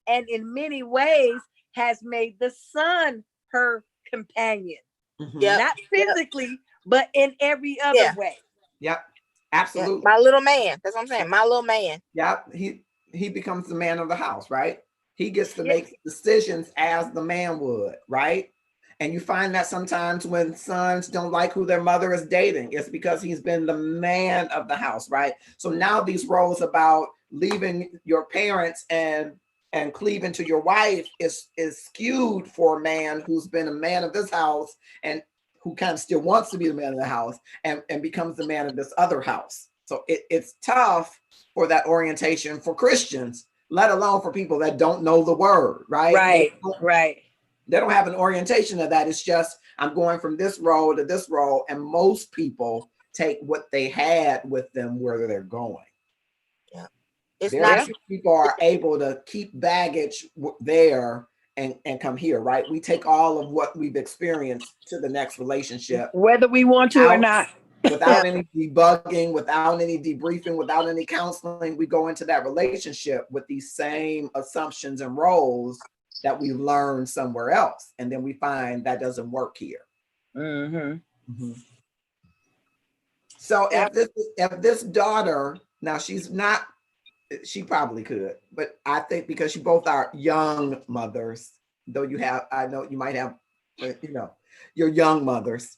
in many ways has made the son her companion? Not physically, but in every other way.
Yep, absolutely.
Yeah, my little man. That's what I'm saying. My little man.
Yep, he becomes the man of the house, right? He gets to make decisions as the man would, right? And you find that sometimes when sons don't like who their mother is dating, it's because he's been the man of the house, right? So now these roles about leaving your parents and cleaving to your wife is skewed for a man who's been a man of this house and who kind of still wants to be the man of the house and becomes the man of this other house. So it's tough for that orientation for Christians, let alone for people that don't know the word, right?
Right.
They don't have an orientation of that. It's just, I'm going from this role to this role. And most people take what they had with them where they're going.
Yeah. It's
Very few people are able to keep baggage there and come here, right? We take all of what we've experienced to the next relationship,
whether we want to or not.
Without any debugging, without any debriefing, without any counseling. We go into that relationship with these same assumptions and roles that we learned somewhere else. And then we find that doesn't work here. So if this daughter, now she's not, she probably could, but I think because you both are young mothers, though you have, I know you might have, you know, you're young mothers.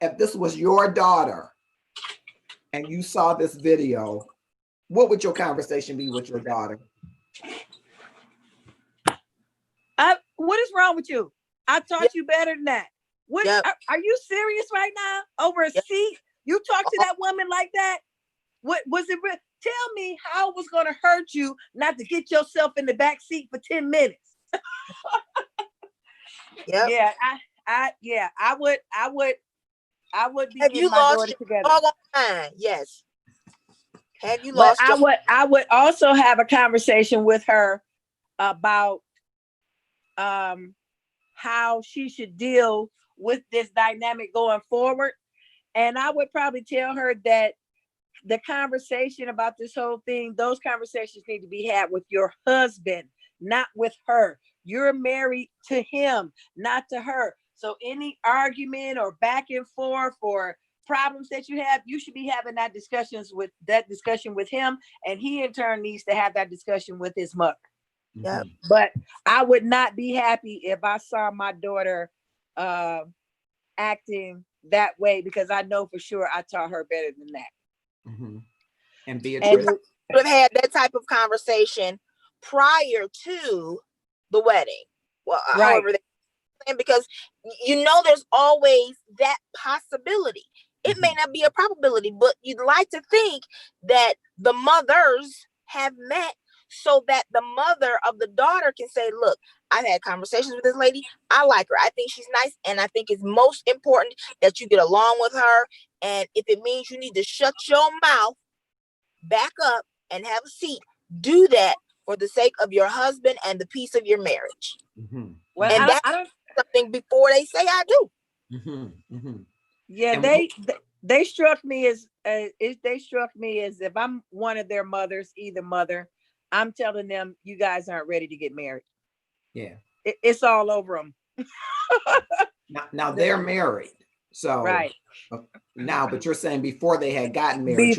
If this was your daughter and you saw this video, what would your conversation be with your daughter?
What is wrong with you? I taught you better than that. What are you serious right now? Over a seat? You talk to that woman like that? What was it? Tell me how it was going to hurt you not to get yourself in the back seat for 10 minutes. Yeah, I would be getting my daughter together.
Yes. Have you lost?
I would also have a conversation with her about how she should deal with this dynamic going forward. And I would probably tell her that the conversation about this whole thing, those conversations need to be had with your husband, not with her. You're married to him, not to her. So any argument or back and forth or problems that you have, you should be having that discussion with him, and he in turn needs to have that discussion with his mother.
Yeah.
But I would not be happy if I saw my daughter acting that way, because I know for sure I taught her better than that.
And Beatrice
would have had that type of conversation prior to the wedding. Well, however, because you know there's always that possibility. It may not be a probability, but you'd like to think that the mothers have met so that the mother of the daughter can say, look, I've had conversations with this lady. I like her. I think she's nice. And I think it's most important that you get along with her. And if it means you need to shut your mouth, back up and have a seat, do that for the sake of your husband and the peace of your marriage.
Well,
and
I don't
something before they say I do.
Yeah, they struck me as if I'm one of their mothers, either mother, I'm telling them you guys aren't ready to get married.
Yeah,
it's all over them.
now they're married, so
right
now, but you're saying before they had gotten married,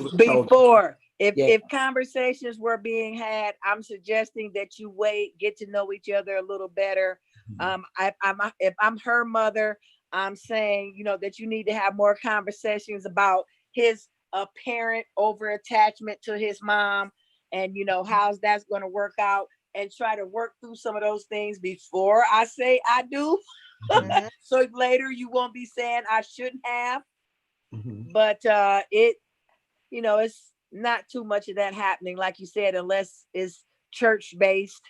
if conversations were being had, I'm suggesting that you wait, get to know each other a little better. If I'm her mother, I'm saying, you know, that you need to have more conversations about his apparent over attachment to his mom, and you know how's that's going to work out, and try to work through some of those things before I say I do. So later you won't be saying I shouldn't have. But it, you know, it's not too much of that happening, like you said, unless it's church based.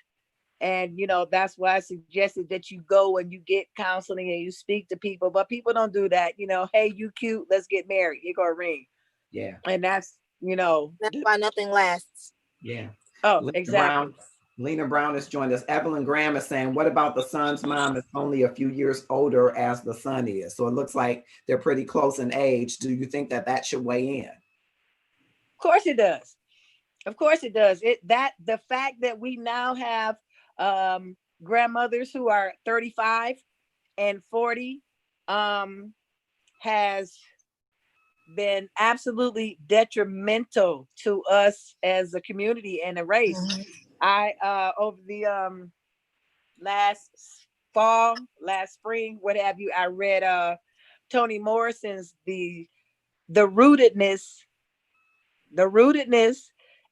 And, you know, that's why I suggested that you go and you get counseling and you speak to people, but people don't do that. You know, hey, you cute, let's get married. You're going to ring. Yeah. And that's, you know.
That's why nothing lasts.
Yeah.
Oh, exactly.
Lena Brown has joined us. Evelyn Graham is saying, what about the son's mom is only a few years older as the son is? So it looks like they're pretty close in age. Do you think that should weigh in?
Of course it does. Of course it does. The fact that we now have grandmothers who are 35 and 40 has been absolutely detrimental to us as a community and a race. I over the last spring, what have you, I read Toni Morrison's the rootedness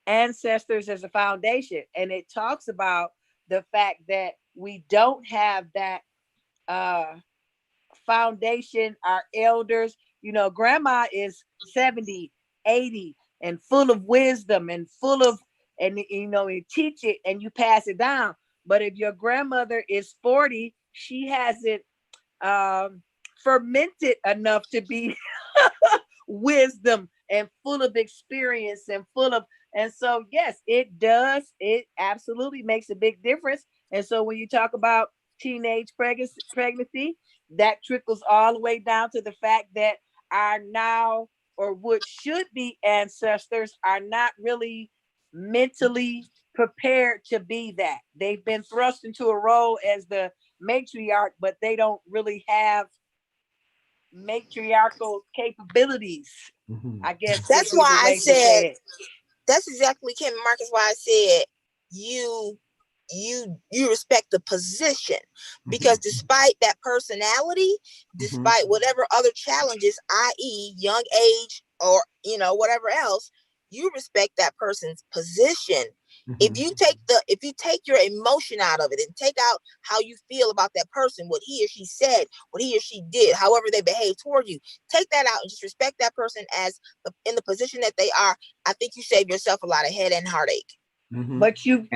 ancestors as a foundation, and it talks about the fact that we don't have that foundation. Our elders, you know, grandma is 70, 80 and full of wisdom and full of, and you know, you teach it and you pass it down. But if your grandmother is 40, she hasn't fermented enough to be wisdom and full of experience and full of, and so yes, it does. It absolutely makes a big difference. And so when you talk about teenage pregnancy, that trickles all the way down to the fact that our now or what should be ancestors are not really mentally prepared to be that. They've been thrust into a role as the matriarch, but they don't really have matriarchal capabilities, I guess.
That's why I said, that's exactly, Kim and Marcus, why I said you respect the position, because despite that personality, despite whatever other challenges, i.e. young age or whatever else, you respect that person's position. If you take your emotion out of it and take out how you feel about that person, what he or she said, what he or she did, however they behave toward you, take that out and just respect that person as in the position that they are. I think you save yourself a lot of head and heartache.
But you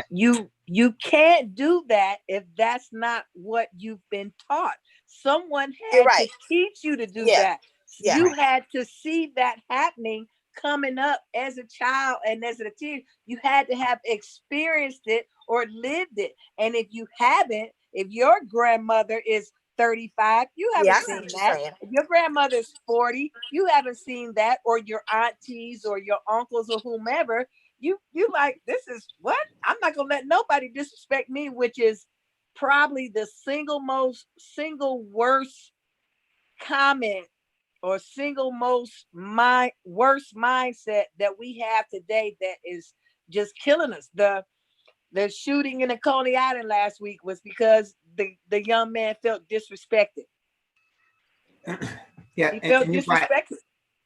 can't do that if that's not what you've been taught. Someone had to teach you to do that. You had to see that happening coming up as a child and as a teen. You had to have experienced it or lived it. And if you haven't, if your grandmother is 35, you haven't seen that. If your grandmother is 40, you haven't seen that, or your aunties or your uncles or whomever. You like, this is what? I'm not gonna let nobody disrespect me, which is probably the single worst comment or worst mindset that we have today that is just killing us. The shooting in the Coney Island last week was because the young man felt disrespected.
Yeah,
he felt disrespected.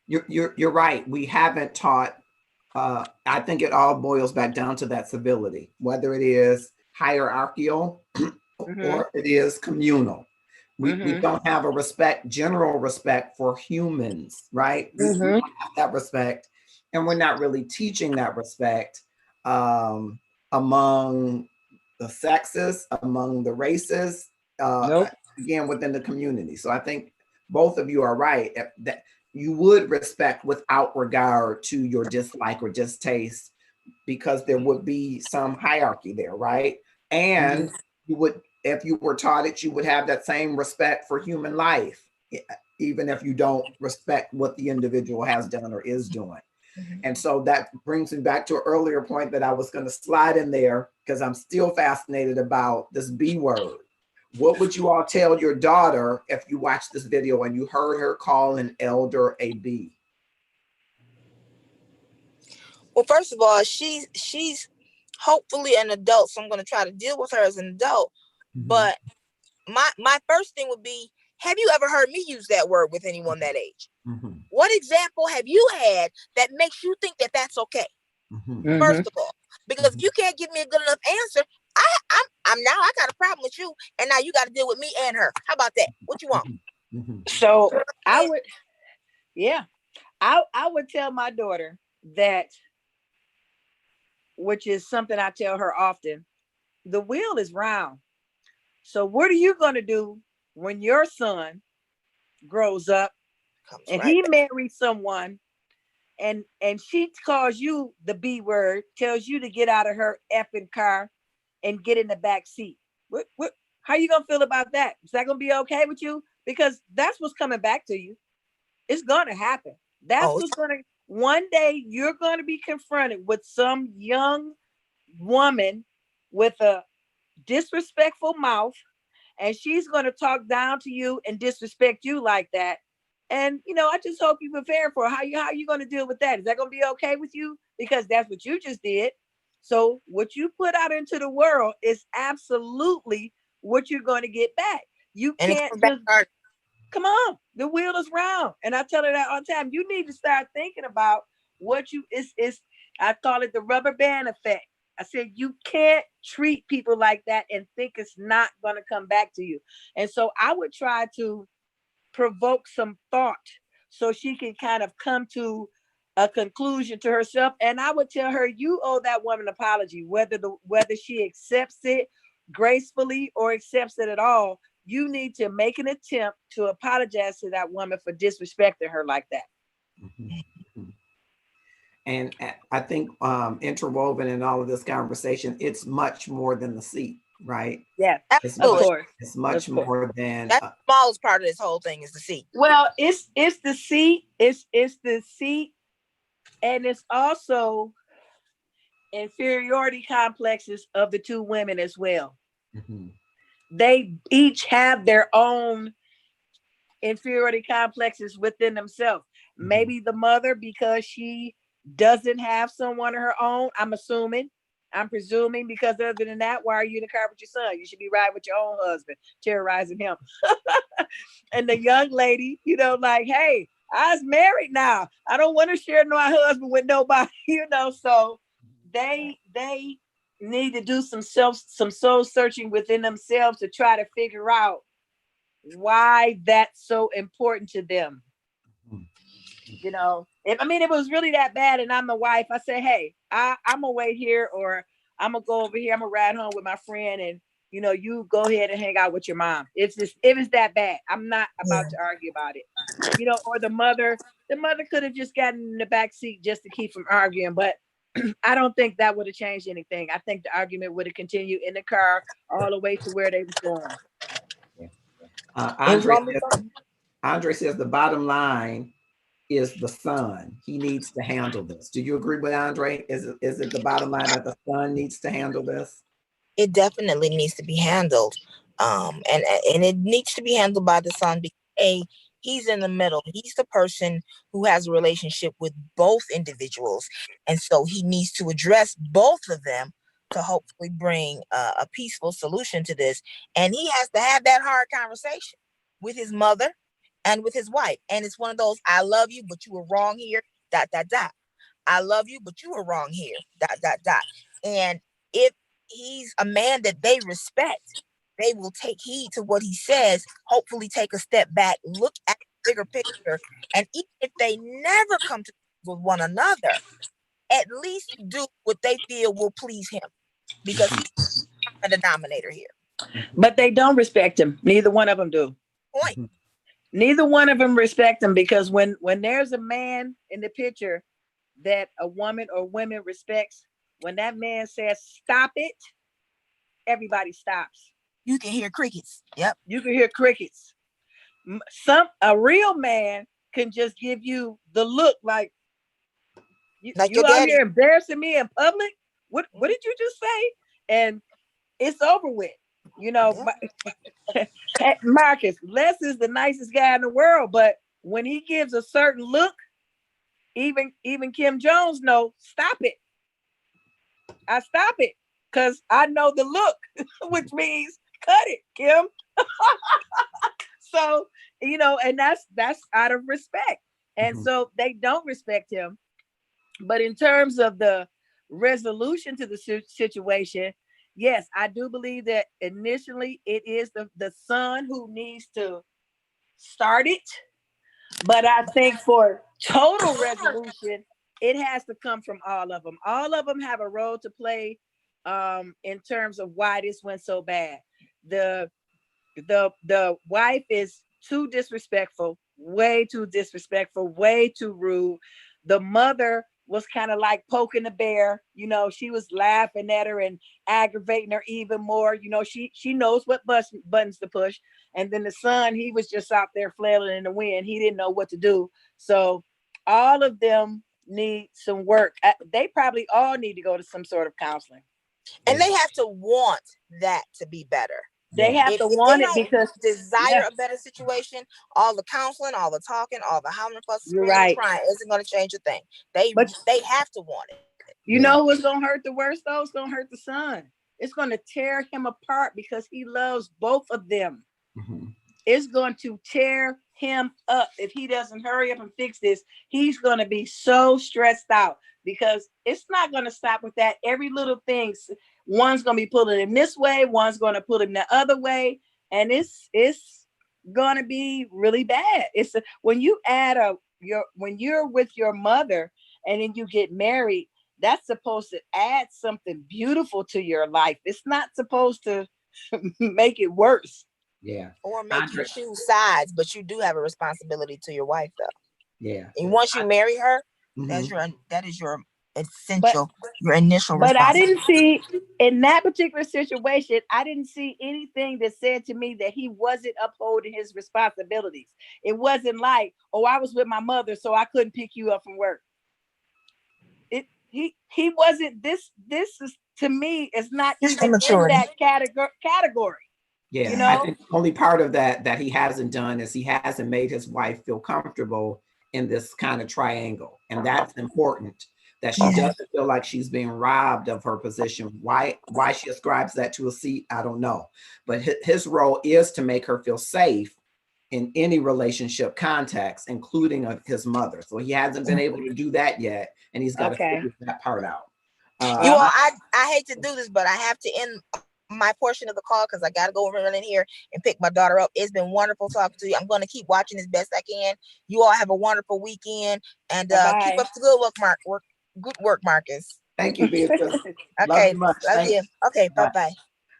You're right. We haven't taught. I think it all boils back down to that civility, whether it is hierarchical or it is communal. We don't have a general respect for humans, right? We don't have that respect, and we're not really teaching that respect among the sexes, among the races, again, within the community. So I think both of you are right that you would respect without regard to your dislike or distaste, because there would be some hierarchy there, right? And you would, if you were taught it, you would have that same respect for human life, even if you don't respect what the individual has done or is doing. And so that brings me back to an earlier point that I was going to slide in there, because I'm still fascinated about this B word. What would you all tell your daughter if you watched this video and you heard her call an elder a B?
Well, first of all, she's hopefully an adult, so I'm going to try to deal with her as an adult. But my first thing would be, have you ever heard me use that word with anyone that age? What example have you had that makes you think that that's okay? First of all, because if you can't give me a good enough answer, I got a problem with you, and now you got to deal with me and her. How about that? What you want?
So I would tell my daughter that, which is something I tell her often, the wheel is round. So what are you going to do when your son grows up and he marries someone and she calls you the B word, tells you to get out of her effing car and get in the back seat? How you going to feel about that? Is that going to be okay with you? Because that's what's coming back to you. It's going to happen. That's what's going to, one day you're going to be confronted with some young woman with a disrespectful mouth, and she's going to talk down to you and disrespect you like that. And I just hope you prepare for how you going to deal with that. Is that going to be okay with you? Because that's what you just did. So what you put out into the world is absolutely what you're going to get back. You can't just, come on, the wheel is round. And I tell her that all the time. You need to start thinking about what I call it the rubber band effect. I said, you can't treat people like that and think it's not going to come back to you. And so I would try to provoke some thought so she can kind of come to a conclusion to herself. And I would tell her, you owe that woman an apology, whether she accepts it gracefully or accepts it at all. You need to make an attempt to apologize to that woman for disrespecting her like that.
And I think interwoven in all of this conversation, it's much more than the seat. right?
Yeah,
It's
of
much,
Absolutely.
course.
it's much
Of course.
more than
That's the smallest part of this whole thing is the seat.
Well, it's the seat. It's the seat, and it's also inferiority complexes of the two women as well.
Mhm.
They each have their own inferiority complexes within themselves. Maybe the mother, because she doesn't have someone of her own, I'm presuming, because other than that, why are you in the car with your son? You should be riding with your own husband, terrorizing him. And the young lady, like, hey, I was married now. I don't want to share my husband with nobody, so they need to do some soul searching within themselves to try to figure out why that's so important to them. If it was really that bad and I'm the wife, I say, hey, I'm gonna wait here, or I'm gonna go over here, I'm gonna ride home with my friend, and you go ahead and hang out with your mom. If it's that bad, I'm not about to argue about it. Or the mother could have just gotten in the back seat just to keep from arguing, but I don't think that would have changed anything. I think the argument would have continued in the car all the way to where they was going.
Andre says the bottom line is the son. He needs to handle this. Do you agree with Andre? Is it the bottom line that the son needs to handle this?
It definitely needs to be handled. And it needs to be handled by the son because he's in the middle. He's the person who has a relationship with both individuals. And so he needs to address both of them to hopefully bring a peaceful solution to this. And he has to have that hard conversation with his mother and with his wife. And it's one of those, I love you, but you were wrong here, ... I love you, but you were wrong here, ... And if he's a man that they respect, they will take heed to what he says, hopefully take a step back, look at the bigger picture, and even if they never come to with one another, at least do what they feel will please him, because he's a denominator here.
But they don't respect him. Neither one of them do.
Point.
Neither one of them respect him, because when there's a man in the picture that a woman or women respects, when that man says stop it, everybody stops.
You can hear crickets. Yep.
You can hear crickets. A real man can just give you the look like you out here embarrassing me in public. What did you just say? And it's over with. Marcus, Les is the nicest guy in the world, but when he gives a certain look, even Kim Jones know, stop it. I stop it because I know the look, which means cut it, Kim. So, and that's out of respect. And so they don't respect him. But in terms of the resolution to the situation, yes, I do believe that initially it is the son who needs to start it. But I think for total resolution, it has to come from all of them. All of them have a role to play in terms of why this went so bad. The wife is too disrespectful, way too disrespectful, way too rude. The mother was kind of like poking the bear. She was laughing at her and aggravating her even more. She knows what buttons to push. And then the son, he was just out there flailing in the wind. He didn't know what to do. So all of them need some work. They probably all need to go to some sort of counseling.
And they have to want that to be better.
They have to want it because
desire a better situation. All the counseling, all the talking, all the howling, fussing, screaming,
right.
crying isn't going to change a thing. They have to want it.
You know what's going to hurt the worst though? It's going to hurt the son. It's going to tear him apart because he loves both of them. It's going to tear him up if he doesn't hurry up and fix this. He's going to be so stressed out because it's not going to stop with that. Every little thing, one's going to be pulling him this way, one's going to pull him the other way, and it's going to be really bad. When you when you're with your mother and then you get married, that's supposed to add something beautiful to your life. It's not supposed to make it worse.
Yeah.
Or make you choose sides, but you do have a responsibility to your wife, though.
Yeah.
And once you marry her, that is your essential, your initial
But I
responsibility.
didn't see in that particular situation, I didn't see anything that said to me that he wasn't upholding his responsibilities. It wasn't like, oh, I was with my mother, so I couldn't pick you up from work. He wasn't this is to me, it's not
Just
even in
immaturity.
that category.
Yeah,
You
I
know?
think only part of that he hasn't done is he hasn't made his wife feel comfortable in this kind of triangle. And that's important, that she
Yeah.
doesn't feel like she's being robbed of her position. Why she ascribes that to a seat, I don't know. But his role is to make her feel safe in any relationship context, including his mother. So he hasn't been able to do that yet, and he's got to figure that part out.
You all, I hate to do this, but I have to end my portion of the call because I got to go run in here and pick my daughter up. It's been wonderful talking to you. I'm going to keep watching as best I can. You all have a wonderful weekend, and keep up the good work, good work, Marcus.
Thank you, Beatrice.
Okay,
love you much.
Love you. Okay, bye-bye.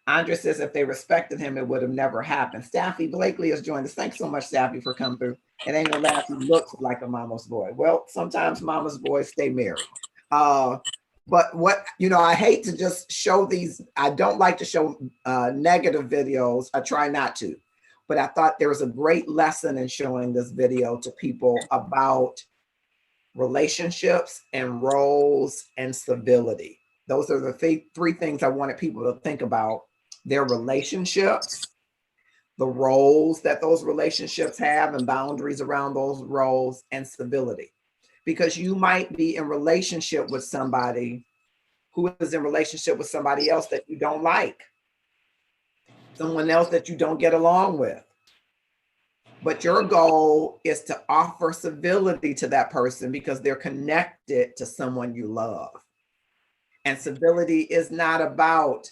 Andrea says if they respected him, it would have never happened. Staffy Blakely has joined us. Thanks so much, Staffy, for coming through. It ain't gonna last. He looks like a mama's boy. Well, sometimes mama's boys stay married. But what, I hate to just show these. I don't like to show negative videos. I try not to. But I thought there was a great lesson in showing this video to people about relationships and roles and stability. Those are the three things I wanted people to think about: their relationships, the roles that those relationships have and boundaries around those roles, and stability. Because you might be in relationship with somebody who is in relationship with somebody else that you don't like, someone else that you don't get along with. But your goal is to offer civility to that person because they're connected to someone you love. And civility is not about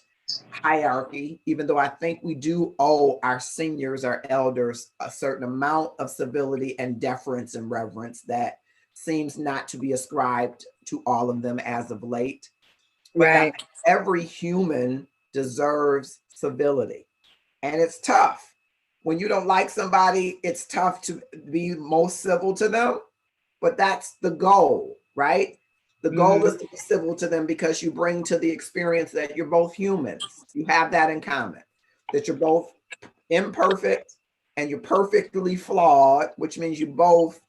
hierarchy, even though I think we do owe our seniors, our elders, a certain amount of civility and deference and reverence that seems not to be ascribed to all of them as of late. But every human deserves civility. And it's tough. When you don't like somebody, it's tough to be most civil to them, but that's the goal, right? The goal is to be civil to them because you bring to the experience that you're both humans. You have that in common, that you're both imperfect and you're perfectly flawed, which means you both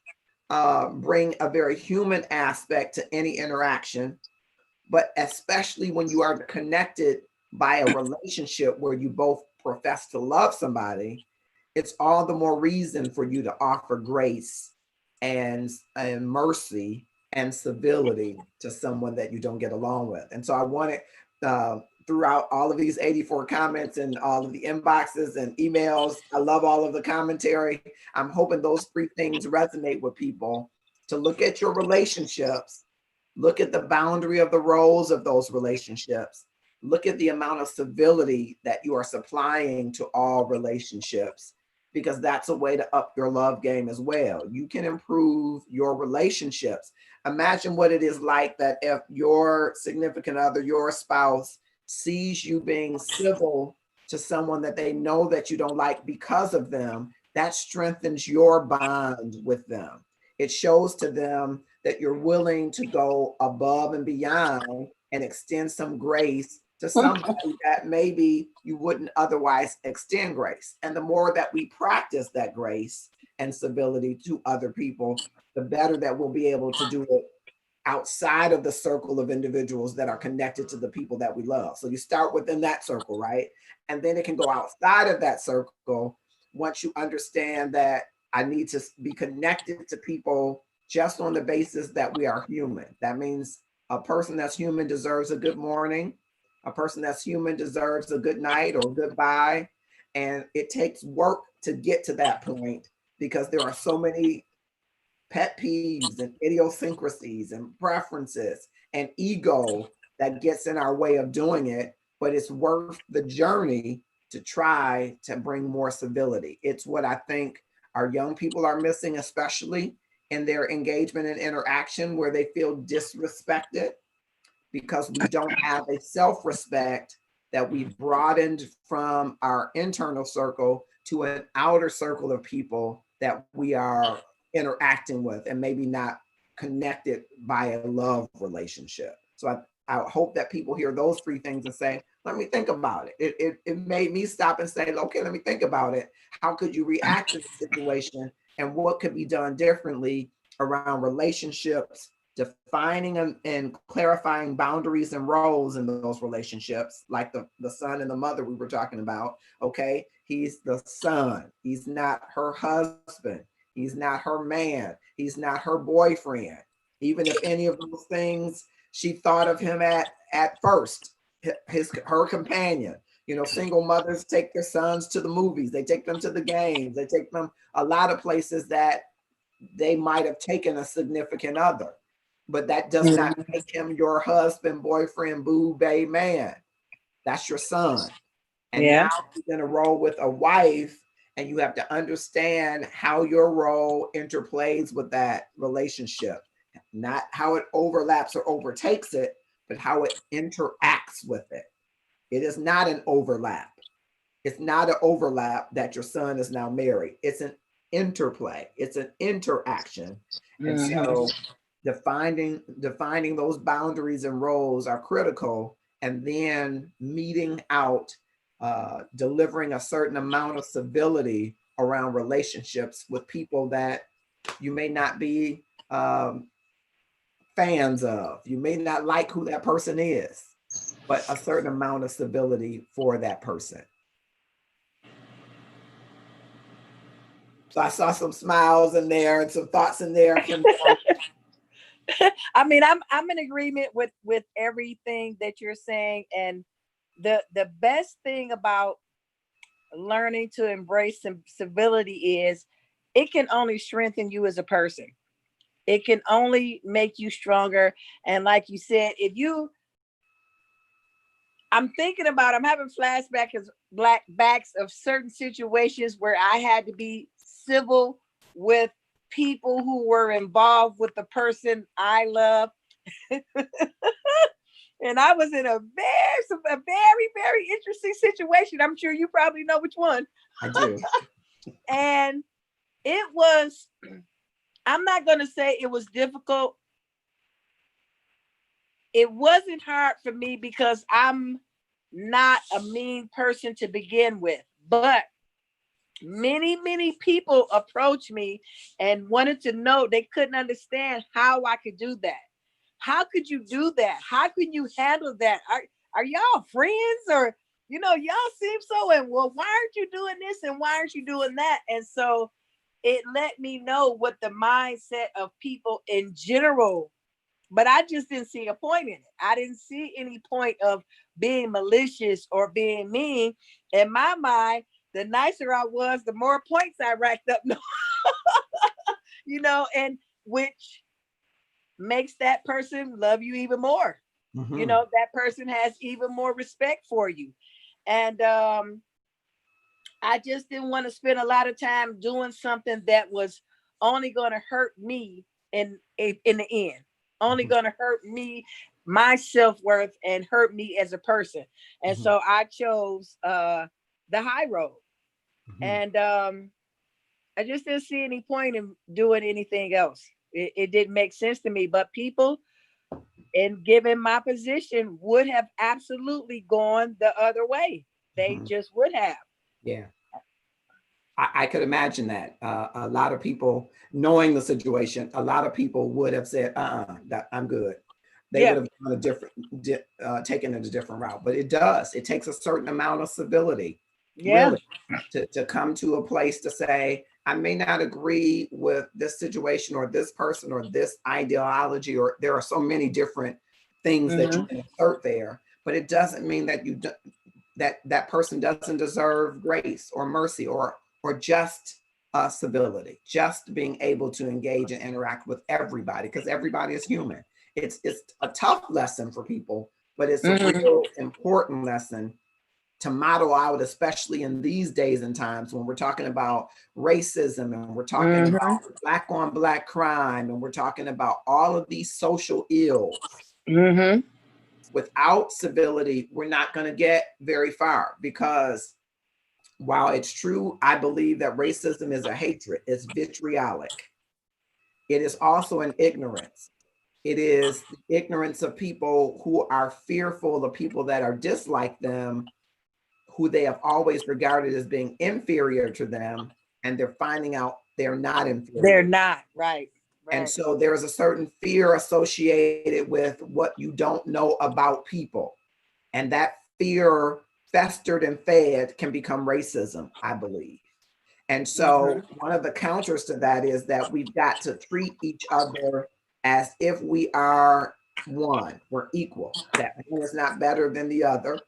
bring a very human aspect to any interaction. But especially when you are connected by a relationship where you both profess to love somebody, it's all the more reason for you to offer grace and mercy and civility to someone that you don't get along with. And so I wanted, throughout all of these 84 comments and all of the inboxes and emails, I love all of the commentary. I'm hoping those three things resonate with people, to look at your relationships, look at the boundary of the roles of those relationships, look at the amount of civility that you are supplying to all relationships, because that's a way to up your love game as well. You can improve your relationships. Imagine what it is like that if your significant other, your spouse, sees you being civil to someone that they know that you don't like because of them, that strengthens your bond with them. It shows to them that you're willing to go above and beyond and extend some grace to somebody that maybe you wouldn't otherwise extend grace. And the more that we practice that grace and civility to other people, the better that we'll be able to do it outside of the circle of individuals that are connected to the people that we love. So you start within that circle, right? And then it can go outside of that circle once you understand that I need to be connected to people just on the basis that we are human. That means a person that's human deserves a good morning. A person that's human deserves a good night or goodbye. And it takes work to get to that point because there are so many pet peeves and idiosyncrasies and preferences and ego that gets in our way of doing it. But it's worth the journey to try to bring more civility. It's what I think our young people are missing, especially in their engagement and interaction, where they feel disrespected because we don't have a self-respect that we've broadened from our internal circle to an outer circle of people that we are interacting with and maybe not connected by a love relationship. So I hope that people hear those three things and say, let me think about it. It made me stop and say, okay, let me think about it. How could you react to the situation, and what could be done differently around relationships, defining and clarifying boundaries and roles in those relationships, like the son and the mother we were talking about. Okay, he's the son. He's not her husband. He's not her man. He's not her boyfriend. Even if any of those things she thought of him at first, her companion. You know, single mothers take their sons to the movies. They take them to the games. They take them a lot of places that they might have taken a significant other. But that does not make him your husband, boyfriend, boo, babe, man. That's your son. And now you're going to roll with a wife, and you have to understand how your role interplays with that relationship. Not how it overlaps or overtakes it, but how it interacts with it. It is not an overlap. It's not an overlap that your son is now married. It's an interplay. It's an interaction. And so defining those boundaries and roles are critical, and then meting out, delivering a certain amount of civility around relationships with people that you may not be fans of. You may not like who that person is, but a certain amount of civility for that person. So I saw some smiles in there and some thoughts in there.
I mean, I'm in agreement with everything that you're saying. And the best thing about learning to embrace some civility is it can only strengthen you as a person. It can only make you stronger. And like you said, I'm having flashbacks of certain situations where I had to be civil with people who were involved with the person I love. And I was in a very, very interesting situation. I'm sure you probably know which one.
I do.
And it was, I'm not going to say it was difficult. It wasn't hard for me because I'm not a mean person to begin with, but many, many people approached me and wanted to know, they couldn't understand how I could do that. How could you do that? How can you handle that? Are y'all friends? Or, y'all seem so, and well, why aren't you doing this? And why aren't you doing that? And so it let me know what the mindset of people in general, but I just didn't see a point in it. I didn't see any point of being malicious or being mean. In my mind, the nicer I was, the more points I racked up, and which makes that person love you even more. Mm-hmm. That person has even more respect for you. And I just didn't want to spend a lot of time doing something that was only going to hurt me in the end, only going to hurt me, my self-worth, and hurt me as a person. And so I chose the high road. And I just didn't see any point in doing anything else. It didn't make sense to me, but people, in given my position, would have absolutely gone the other way. They just would have.
Yeah. I could imagine that. A lot of people, knowing the situation, a lot of people would have said, I'm good. They would have gone taken it a different route. But it does. It takes a certain amount of civility, really, to come to a place to say, I may not agree with this situation or this person or this ideology, or there are so many different things that you can insert there, but it doesn't mean that that person doesn't deserve grace or mercy or just civility, just being able to engage and interact with everybody, because everybody is human. It's a tough lesson for people, but it's a real important lesson to model out, especially in these days and times when we're talking about racism and we're talking about Black on Black crime and we're talking about all of these social ills. Without civility, we're not going to get very far, because while it's true, I believe that racism is a hatred, it's vitriolic. it is also an ignorance. It is the ignorance of people who are fearful of people that are just like them, who they have always regarded as being inferior to them, and they're finding out they're not inferior.
They're not, right.
And so there is a certain fear associated with what you don't know about people. And that fear festered and fed can become racism, I believe. And so one of the counters to that is that we've got to treat each other as if we are one, we're equal, that one is not better than the other.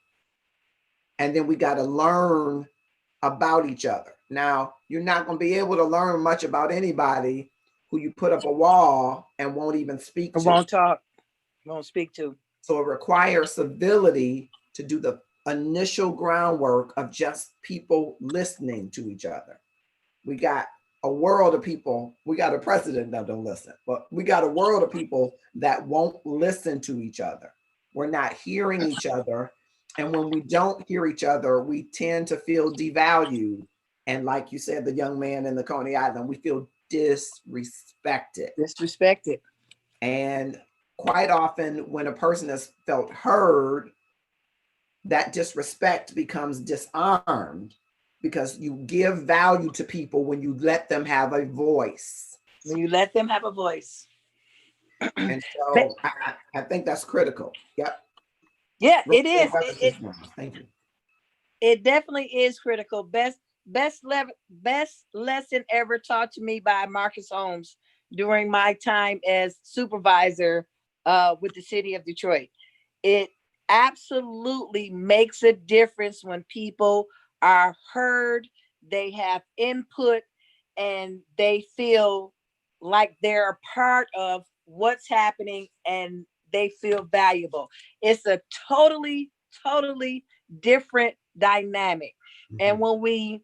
And then we got to learn about each other. Now, you're not going to be able to learn much about anybody who you put up a wall and won't even speak to.
Won't talk, won't speak to.
So it requires civility to do the initial groundwork of just people listening to each other. We got a world of people, we got a president that don't listen, but we got a world of people that won't listen to each other. We're not hearing each other. And when we don't hear each other, we tend to feel devalued. And like you said, the young man in the Coney Island, we feel disrespected.
Disrespected.
And quite often when a person has felt heard, that disrespect becomes disarmed, because you give value to people when you let them have a voice.
When you let them have a voice.
And so I think that's critical. Yep.
Yeah, it is.
Thank you.
It definitely is critical. Best lesson ever taught to me by Marcus Holmes during my time as supervisor with the city of Detroit. It absolutely makes a difference when people are heard, they have input, and they feel like they're a part of what's happening and they feel valuable. It's a totally different dynamic. And when we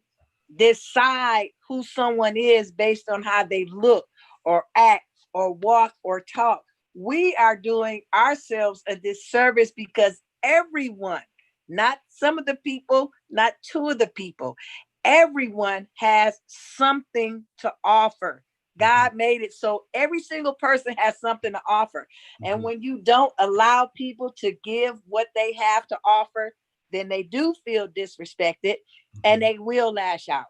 decide who someone is based on how they look or act or walk or talk, we are doing ourselves a disservice, because everyone, not some of the people, not two of the people, everyone has something to offer. God made it so every single person has something to offer. And when you don't allow people to give what they have to offer, then they do feel disrespected and they will lash out.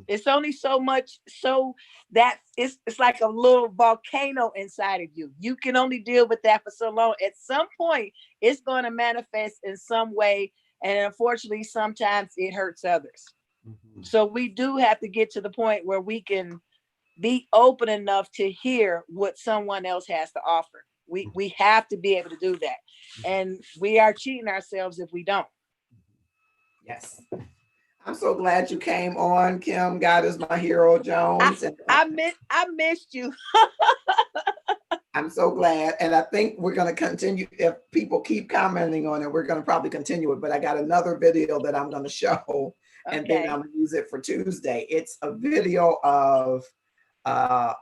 It's only so much, so that it's like a little volcano inside of you. You can only deal with that for so long. At some point, it's going to manifest in some way. And unfortunately, sometimes it hurts others. So we do have to get to the point where we can be open enough to hear what someone else has to offer. We have to be able to do that. And we are cheating ourselves if we don't.
Yes. I'm so glad you came on, Kim. God is my hero, Jones.
I missed you.
I'm so glad. And I think we're going to continue. If people keep commenting on it, we're going to probably continue it. But I got another video that I'm going to show, and then I'm going to use it for Tuesday. It's a video of a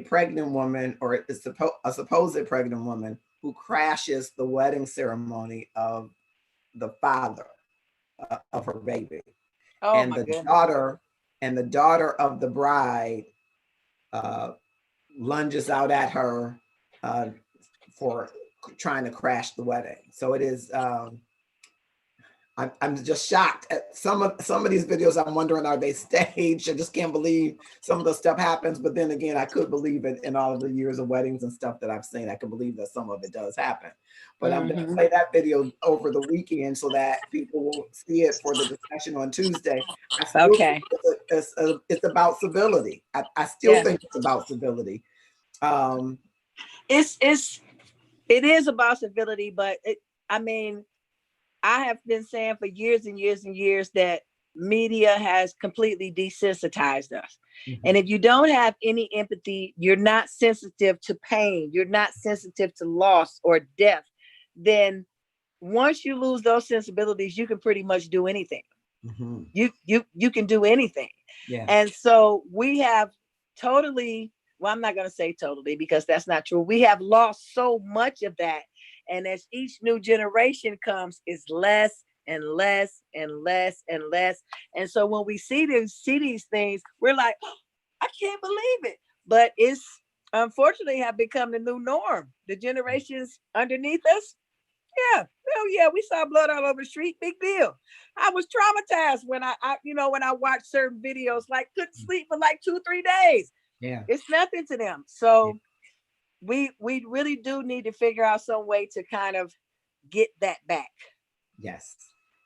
pregnant woman, or it's a supposed pregnant woman, who crashes the wedding ceremony of the father of her baby. And the daughter of the bride lunges out at her for trying to crash the wedding. So it is. I'm just shocked at some of these videos. I'm wondering, are they staged? I just can't believe some of the stuff happens. But then again, I could believe it in all of the years of weddings and stuff that I've seen. I can believe that some of it does happen. But I'm going to play that video over the weekend so that people will see it for the discussion on Tuesday. Think it's about civility. I still think it's about civility.
It is about civility, but I have been saying for years and years and years that media has completely desensitized us. And if you don't have any empathy, you're not sensitive to pain, you're not sensitive to loss or death, then once you lose those sensibilities, you can pretty much do anything. You can do anything. And so we have totally, well, I'm not going to say totally because that's not true. We have lost so much of that. And as each new generation comes, it's less and less and less and less. And so when we see these things, we're like, oh, I can't believe it. But unfortunately have become the new norm. The generations underneath us, yeah, hell yeah, we saw blood all over the street. Big deal. I was traumatized when I when I watched certain videos, like couldn't sleep for like 2-3 days.
Yeah.
It's nothing to them. So we really do need to figure out some way to kind of get that back.
Yes.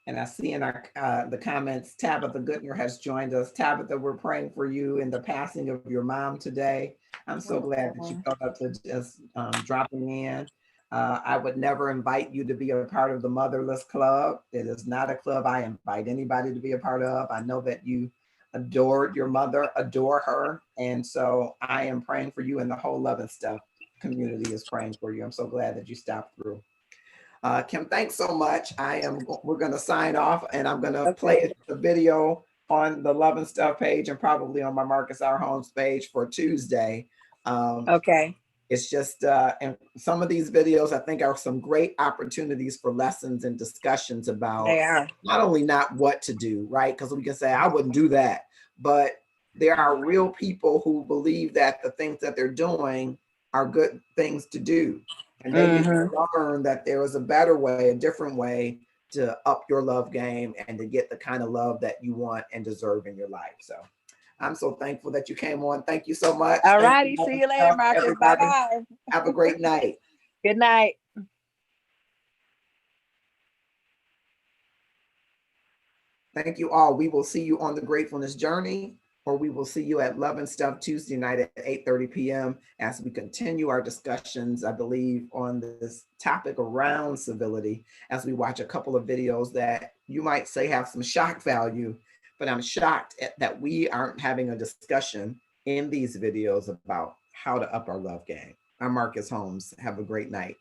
And I see in our the comments, Tabitha Goodner has joined us. Tabitha, we're praying for you in the passing of your mom today. I'm so glad that you felt up to just dropping in. I would never invite you to be a part of the Motherless Club. It is not a club I invite anybody to be a part of. I know that you adored your mother, adore her. And so I am praying for you, and the whole Love and Stuff community is praying for you. I'm so glad that you stopped through. Kim, thanks so much. We're going to sign off, and I'm going to play the video on the Love and Stuff page and probably on my Marcus R. Holmes page for Tuesday.
Okay.
It's just, and some of these videos I think are some great opportunities for lessons and discussions about not only not what to do, right? Because we can say, I wouldn't do that, but there are real people who believe that the things that they're doing are good things to do. And they need to learn that there is a better way, a different way to up your love game and to get the kind of love that you want and deserve in your life. So I'm so thankful that you came on. Thank you so much.
All righty. See you later, Marcus. Bye-bye.
Have a great night.
Good night.
Thank you all. We will see you on the Gratefulness Journey, or we will see you at Love and Stuff Tuesday night at 8:30 p.m. as we continue our discussions, I believe, on this topic around civility, as we watch a couple of videos that you might say have some shock value, but I'm shocked that we aren't having a discussion in these videos about how to up our love game. I'm Marcus Holmes. Have a great night.